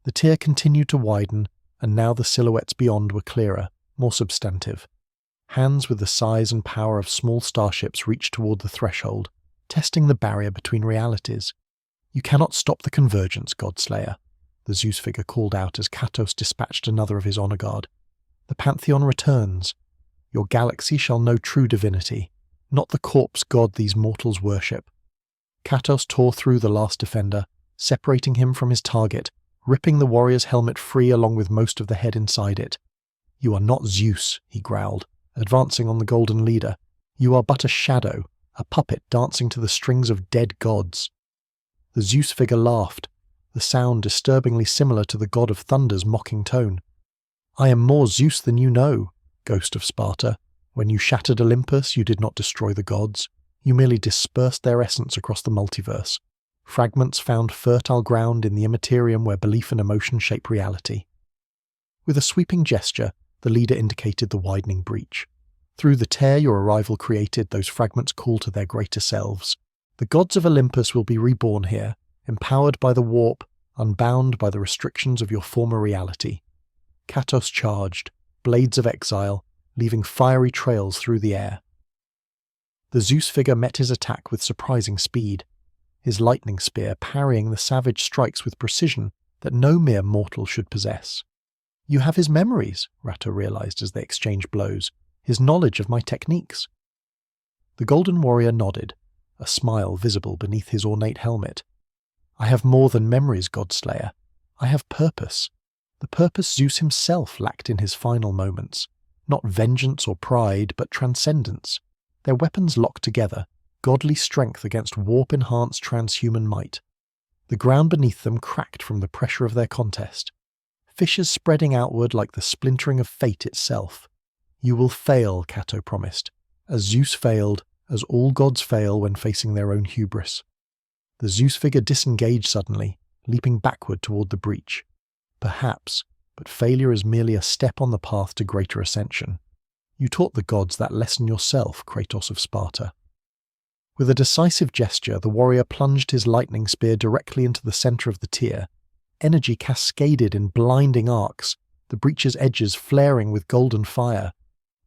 The tier continued to widen, and now the silhouettes beyond were clearer, more substantive. Hands with the size and power of small starships reached toward the threshold, testing the barrier between realities. You cannot stop the convergence, Godslayer. the Zeus figure called out as Kratos dispatched another of his honor guard. "The Pantheon returns. Your galaxy shall know true divinity, not the corpse god these mortals worship." Kratos tore through the last defender, separating him from his target, ripping the warrior's helmet free along with most of the head inside it. "You are not Zeus," he growled, advancing on the golden leader. "You are but a shadow, a puppet dancing to the strings of dead gods." The Zeus figure laughed, the sound disturbingly similar to the god of thunder's mocking tone. "I am more Zeus than you know, ghost of Sparta. When you shattered Olympus, you did not destroy the gods. You merely dispersed their essence across the multiverse. Fragments found fertile ground in the immaterium where belief and emotion shape reality." With a sweeping gesture, the leader indicated the widening breach. "Through the tear your arrival created, those fragments call to their greater selves. The gods of Olympus will be reborn here, empowered by the warp, unbound by the restrictions of your former reality." Kratos charged, blades of exile, leaving fiery trails through the air. The Zeus figure met his attack with surprising speed, his lightning spear parrying the savage strikes with precision that no mere mortal should possess. "You have his memories," Ratto realized as they exchanged blows, "his knowledge of my techniques." The Golden Warrior nodded, a smile visible beneath his ornate helmet. "I have more than memories, Godslayer. I have purpose. The purpose Zeus himself lacked in his final moments. Not vengeance or pride, but transcendence. Their weapons locked together, godly strength against warp-enhanced transhuman might. The ground beneath them cracked from the pressure of their contest, fissures spreading outward like the splintering of fate itself. "You will fail," Kato promised, "as Zeus failed, as all gods fail when facing their own hubris." The Zeus figure disengaged suddenly, leaping backward toward the breach. "Perhaps, but failure is merely a step on the path to greater ascension. You taught the gods that lesson yourself, Kratos of Sparta." With a decisive gesture, the warrior plunged his lightning spear directly into the center of the tier. Energy cascaded in blinding arcs, the breach's edges flaring with golden fire.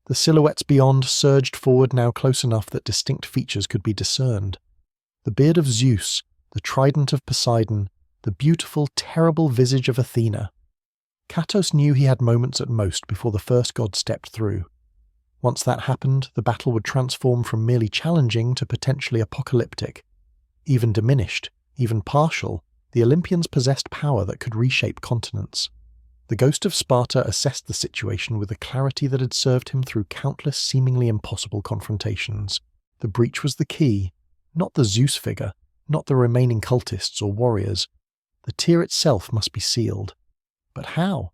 The silhouettes beyond surged forward now close enough that distinct features could be discerned. The beard of Zeus, the trident of Poseidon, the beautiful, terrible visage of Athena. Kratos knew he had moments at most before the first god stepped through. Once that happened, the battle would transform from merely challenging to potentially apocalyptic. Even diminished, even partial, the Olympians possessed power that could reshape continents. The ghost of Sparta assessed the situation with a clarity that had served him through countless seemingly impossible confrontations. The breach was the key, not the Zeus figure, not the remaining cultists or warriors. The tier itself must be sealed. But how?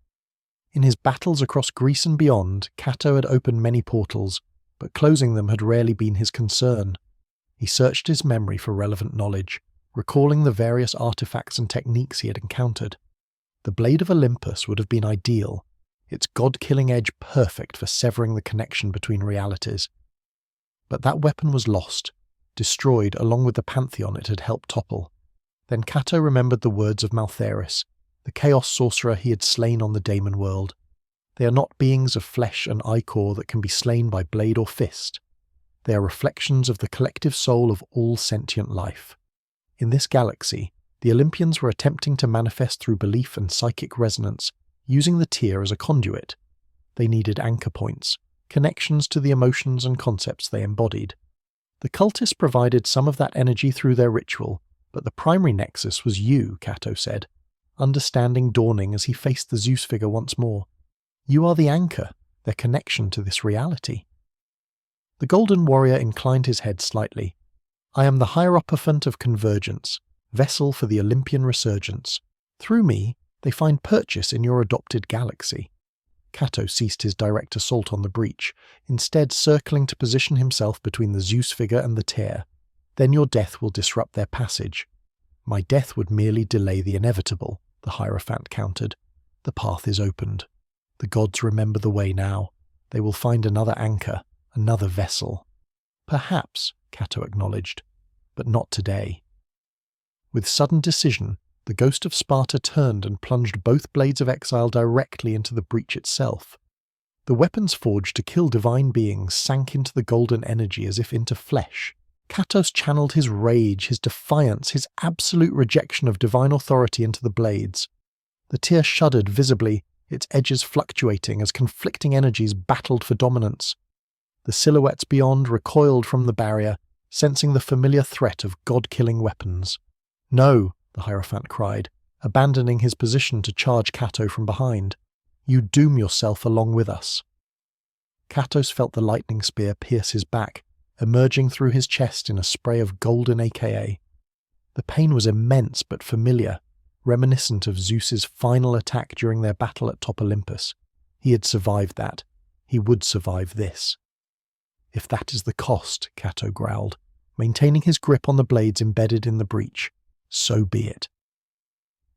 In his battles across Greece and beyond, Kato had opened many portals, but closing them had rarely been his concern. He searched his memory for relevant knowledge, recalling the various artifacts and techniques he had encountered. The Blade of Olympus would have been ideal, its god-killing edge perfect for severing the connection between realities. But that weapon was lost, destroyed along with the Pantheon it had helped topple. Then Kato remembered the words of Maltheris, the chaos sorcerer he had slain on the Daemon world. They are not beings of flesh and ichor that can be slain by blade or fist. They are reflections of the collective soul of all sentient life. In this galaxy, the Olympians were attempting to manifest through belief and psychic resonance, using the tier as a conduit. They needed anchor points, connections to the emotions and concepts they embodied. The cultists provided some of that energy through their ritual, but the primary nexus was you, Kato said, understanding dawning as he faced the Zeus figure once more. You are the anchor, their connection to this reality. The Golden Warrior inclined his head slightly. I am the Hierophant of Convergence, vessel for the Olympian resurgence. Through me, they find purchase in your adopted galaxy. Kato ceased his direct assault on the breach, instead circling to position himself between the Zeus figure and the tear. Then your death will disrupt their passage. My death would merely delay the inevitable, the Hierophant countered. The path is opened. The gods remember the way now. They will find another anchor, another vessel. Perhaps, Kato acknowledged, but not today. With sudden decision, the ghost of Sparta turned and plunged both blades of exile directly into the breach itself. The weapons forged to kill divine beings sank into the golden energy as if into flesh. Kratos channeled his rage, his defiance, his absolute rejection of divine authority into the blades. The tier shuddered visibly, its edges fluctuating as conflicting energies battled for dominance. The silhouettes beyond recoiled from the barrier, sensing the familiar threat of god-killing weapons. "No," the Hierophant cried, abandoning his position to charge Kato from behind. "You doom yourself along with us." Kratos felt the lightning spear pierce his back, emerging through his chest in a spray of golden AKA. The pain was immense but familiar, reminiscent of Zeus's final attack during their battle at Top Olympus. He had survived that. He would survive this. "If that is the cost," Kato growled, maintaining his grip on the blades embedded in the breach, "so be it."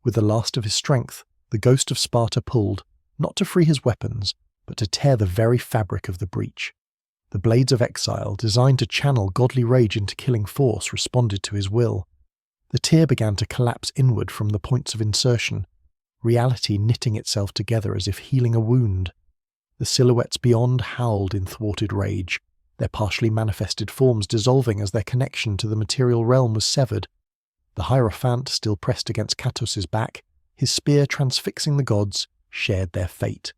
With the last of his strength, the ghost of Sparta pulled, not to free his weapons, but to tear the very fabric of the breach. The blades of exile, designed to channel godly rage into killing force, responded to his will. The tier began to collapse inward from the points of insertion, reality knitting itself together as if healing a wound. The silhouettes beyond howled in thwarted rage, their partially manifested forms dissolving as their connection to the material realm was severed. The Hierophant, still pressed against Katos's back, his spear transfixing the gods, shared their fate.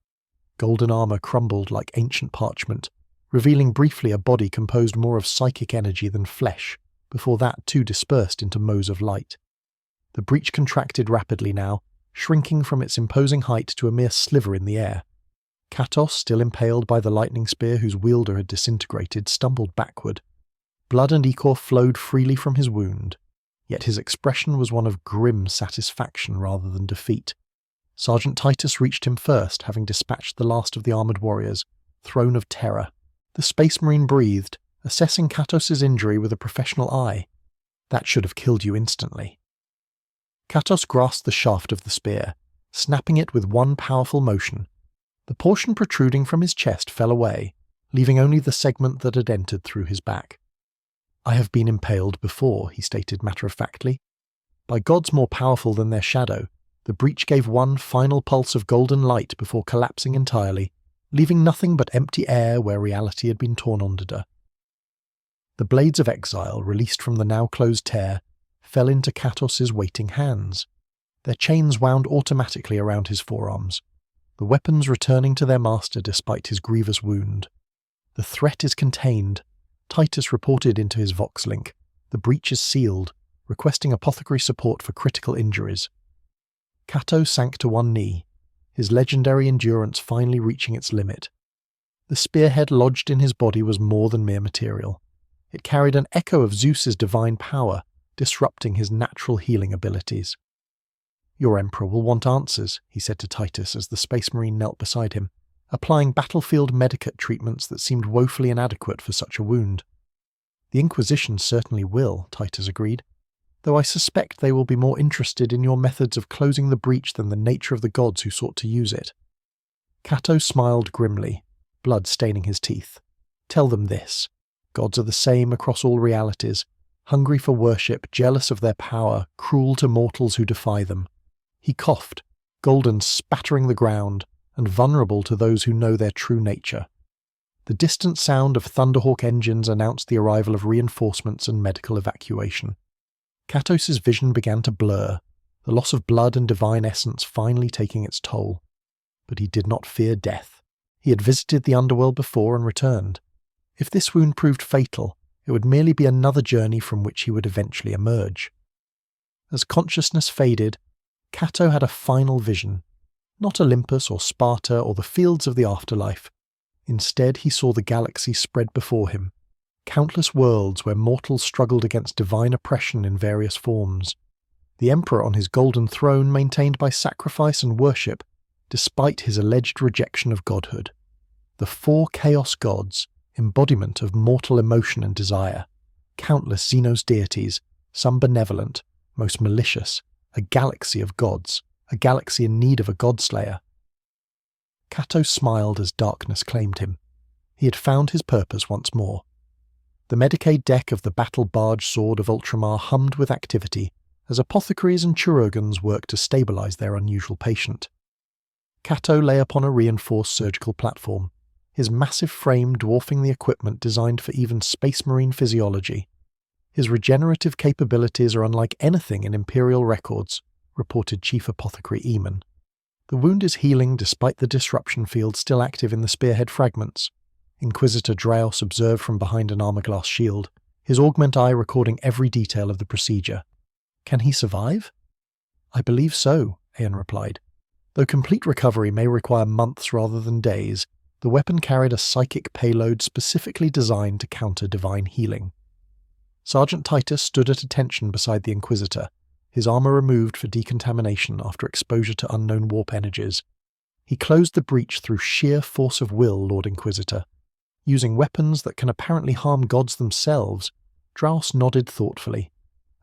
Golden armor crumbled like ancient parchment, revealing briefly a body composed more of psychic energy than flesh, before that too dispersed into motes of light. The breach contracted rapidly now, shrinking from its imposing height to a mere sliver in the air. Kratos, still impaled by the lightning spear whose wielder had disintegrated, stumbled backward. Blood and ichor flowed freely from his wound, yet his expression was one of grim satisfaction rather than defeat. Sergeant Titus reached him first, having dispatched the last of the armoured warriors, Throne of Terror. The Space Marine breathed, assessing Katos's injury with a professional eye. "That should have killed you instantly." Kratos grasped the shaft of the spear, snapping it with one powerful motion. The portion protruding from his chest fell away, leaving only the segment that had entered through his back. "I have been impaled before," he stated matter-of-factly. By gods more powerful than their shadow, the breach gave one final pulse of golden light before collapsing entirely, leaving nothing but empty air where reality had been torn under. The blades of exile, released from the now closed tear, fell into Katos's waiting hands. Their chains wound automatically around his forearms, the weapons returning to their master despite his grievous wound. "The threat is contained," Titus reported into his Vox link. "The breach is sealed, requesting apothecary support for critical injuries." Kato sank to one knee, his legendary endurance finally reaching its limit. The spearhead lodged in his body was more than mere material. It carried an echo of Zeus's divine power, disrupting his natural healing abilities. "Your Emperor will want answers," he said to Titus as the Space Marine knelt beside him, applying battlefield medicate treatments that seemed woefully inadequate for such a wound. "The Inquisition certainly will," Titus agreed, "though I suspect they will be more interested in your methods of closing the breach than the nature of the gods who sought to use it." Kato smiled grimly, blood staining his teeth. "Tell them this. Gods are the same across all realities, hungry for worship, jealous of their power, cruel to mortals who defy them." He coughed, golden spattering the ground, and vulnerable to those who know their true nature. The distant sound of Thunderhawk engines announced the arrival of reinforcements and medical evacuation. Katos's vision began to blur, the loss of blood and divine essence finally taking its toll. But he did not fear death. He had visited the underworld before and returned. If this wound proved fatal, it would merely be another journey from which he would eventually emerge. As consciousness faded, Kato had a final vision. Not Olympus or Sparta or the fields of the afterlife. Instead, he saw the galaxy spread before him, countless worlds where mortals struggled against divine oppression in various forms. The Emperor on his golden throne maintained by sacrifice and worship, despite his alleged rejection of godhood. The four chaos gods, embodiment of mortal emotion and desire. Countless Xenos deities, some benevolent, most malicious, a galaxy of gods, a galaxy in need of a godslayer. Kato smiled as darkness claimed him. He had found his purpose once more. The Medicaid deck of the battle barge sword of Ultramar hummed with activity as apothecaries and chirurgeons worked to stabilize their unusual patient. Kato lay upon a reinforced surgical platform, his massive frame dwarfing the equipment designed for even Space Marine physiology. His regenerative capabilities are unlike anything in Imperial records, reported Chief Apothecary Eamon. The wound is healing despite the disruption field still active in the spearhead fragments. Inquisitor Draos observed from behind an armor-glass shield, his augment eye recording every detail of the procedure. Can he survive? I believe so, Aeon replied. Though complete recovery may require months rather than days, the weapon carried a psychic payload specifically designed to counter divine healing. Sergeant Titus stood at attention beside the Inquisitor, his armor removed for decontamination after exposure to unknown warp energies. He closed the breach through sheer force of will, Lord Inquisitor. Using weapons that can apparently harm gods themselves, Draos nodded thoughtfully.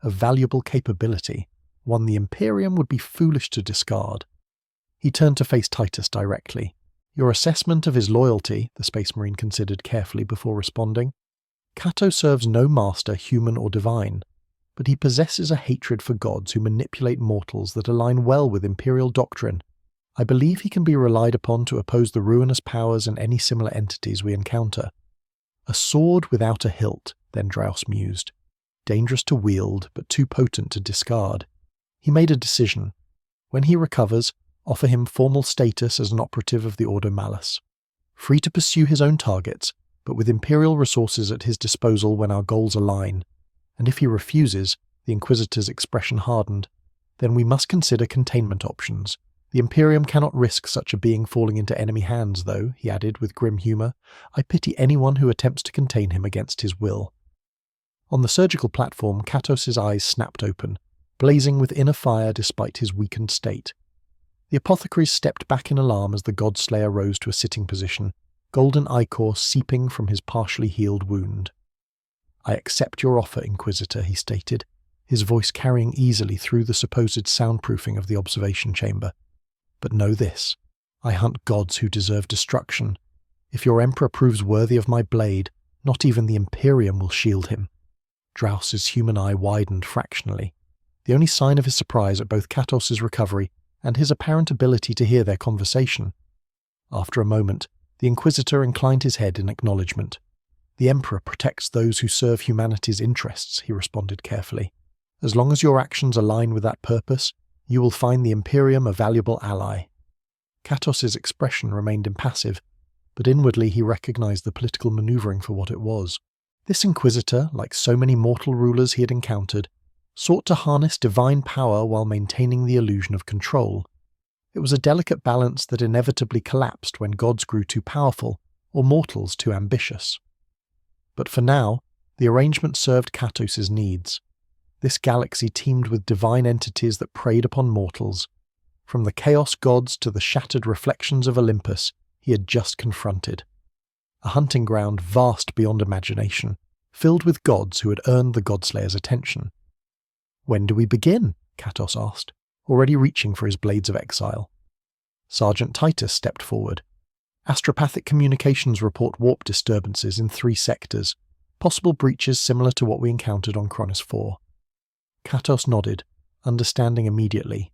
A valuable capability, one the Imperium would be foolish to discard. He turned to face Titus directly. Your assessment of his loyalty, the Space Marine considered carefully before responding. Kato serves no master, human or divine, but he possesses a hatred for gods who manipulate mortals that align well with Imperial doctrine. I believe he can be relied upon to oppose the ruinous powers and any similar entities we encounter. A sword without a hilt, then Draos mused. Dangerous to wield, but too potent to discard. He made a decision. When he recovers, offer him formal status as an operative of the Ordo Malus. Free to pursue his own targets, but with Imperial resources at his disposal when our goals align. And if he refuses, the Inquisitor's expression hardened, then we must consider containment options. The Imperium cannot risk such a being falling into enemy hands, though, he added with grim humour. I pity anyone who attempts to contain him against his will. On the surgical platform, Katos' eyes snapped open, blazing with inner fire despite his weakened state. The apothecaries stepped back in alarm as the Godslayer rose to a sitting position, golden ichor seeping from his partially healed wound. I accept your offer, Inquisitor, he stated, his voice carrying easily through the supposed soundproofing of the observation chamber. But know this, I hunt gods who deserve destruction. If your Emperor proves worthy of my blade, not even the Imperium will shield him. Draos' human eye widened fractionally, the only sign of his surprise at both Katos' recovery and his apparent ability to hear their conversation. After a moment, the Inquisitor inclined his head in acknowledgement. The Emperor protects those who serve humanity's interests, he responded carefully. As long as your actions align with that purpose, you will find the Imperium a valuable ally. Katos' expression remained impassive, but inwardly he recognized the political maneuvering for what it was. This Inquisitor, like so many mortal rulers he had encountered, sought to harness divine power while maintaining the illusion of control. It was a delicate balance that inevitably collapsed when gods grew too powerful or mortals too ambitious. But for now, the arrangement served Katos' needs. This galaxy teemed with divine entities that preyed upon mortals. From the chaos gods to the shattered reflections of Olympus he had just confronted. A hunting ground vast beyond imagination, filled with gods who had earned the Godslayer's attention. When do we begin? Katos asked, already reaching for his blades of exile. Sergeant Titus stepped forward. Astropathic communications report warp disturbances in 3 sectors, possible breaches similar to what we encountered on Cronus 4. Katos nodded, understanding immediately.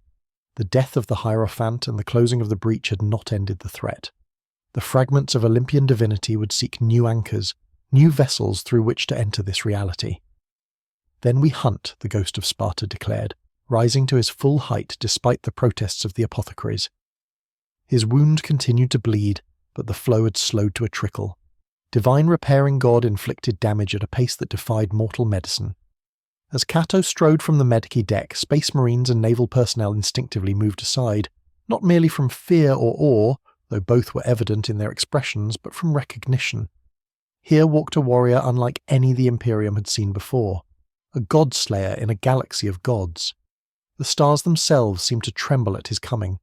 The death of the Hierophant and the closing of the breach had not ended the threat. The fragments of Olympian divinity would seek new anchors, new vessels through which to enter this reality. Then we hunt, the Ghost of Sparta declared, rising to his full height despite the protests of the apothecaries. His wound continued to bleed, but the flow had slowed to a trickle. Divine repairing God inflicted damage at a pace that defied mortal medicine. As Kato strode from the Medici deck, Space Marines and naval personnel instinctively moved aside, not merely from fear or awe, though both were evident in their expressions, but from recognition. Here walked a warrior unlike any the Imperium had seen before, a god-slayer in a galaxy of gods. The stars themselves seemed to tremble at his coming,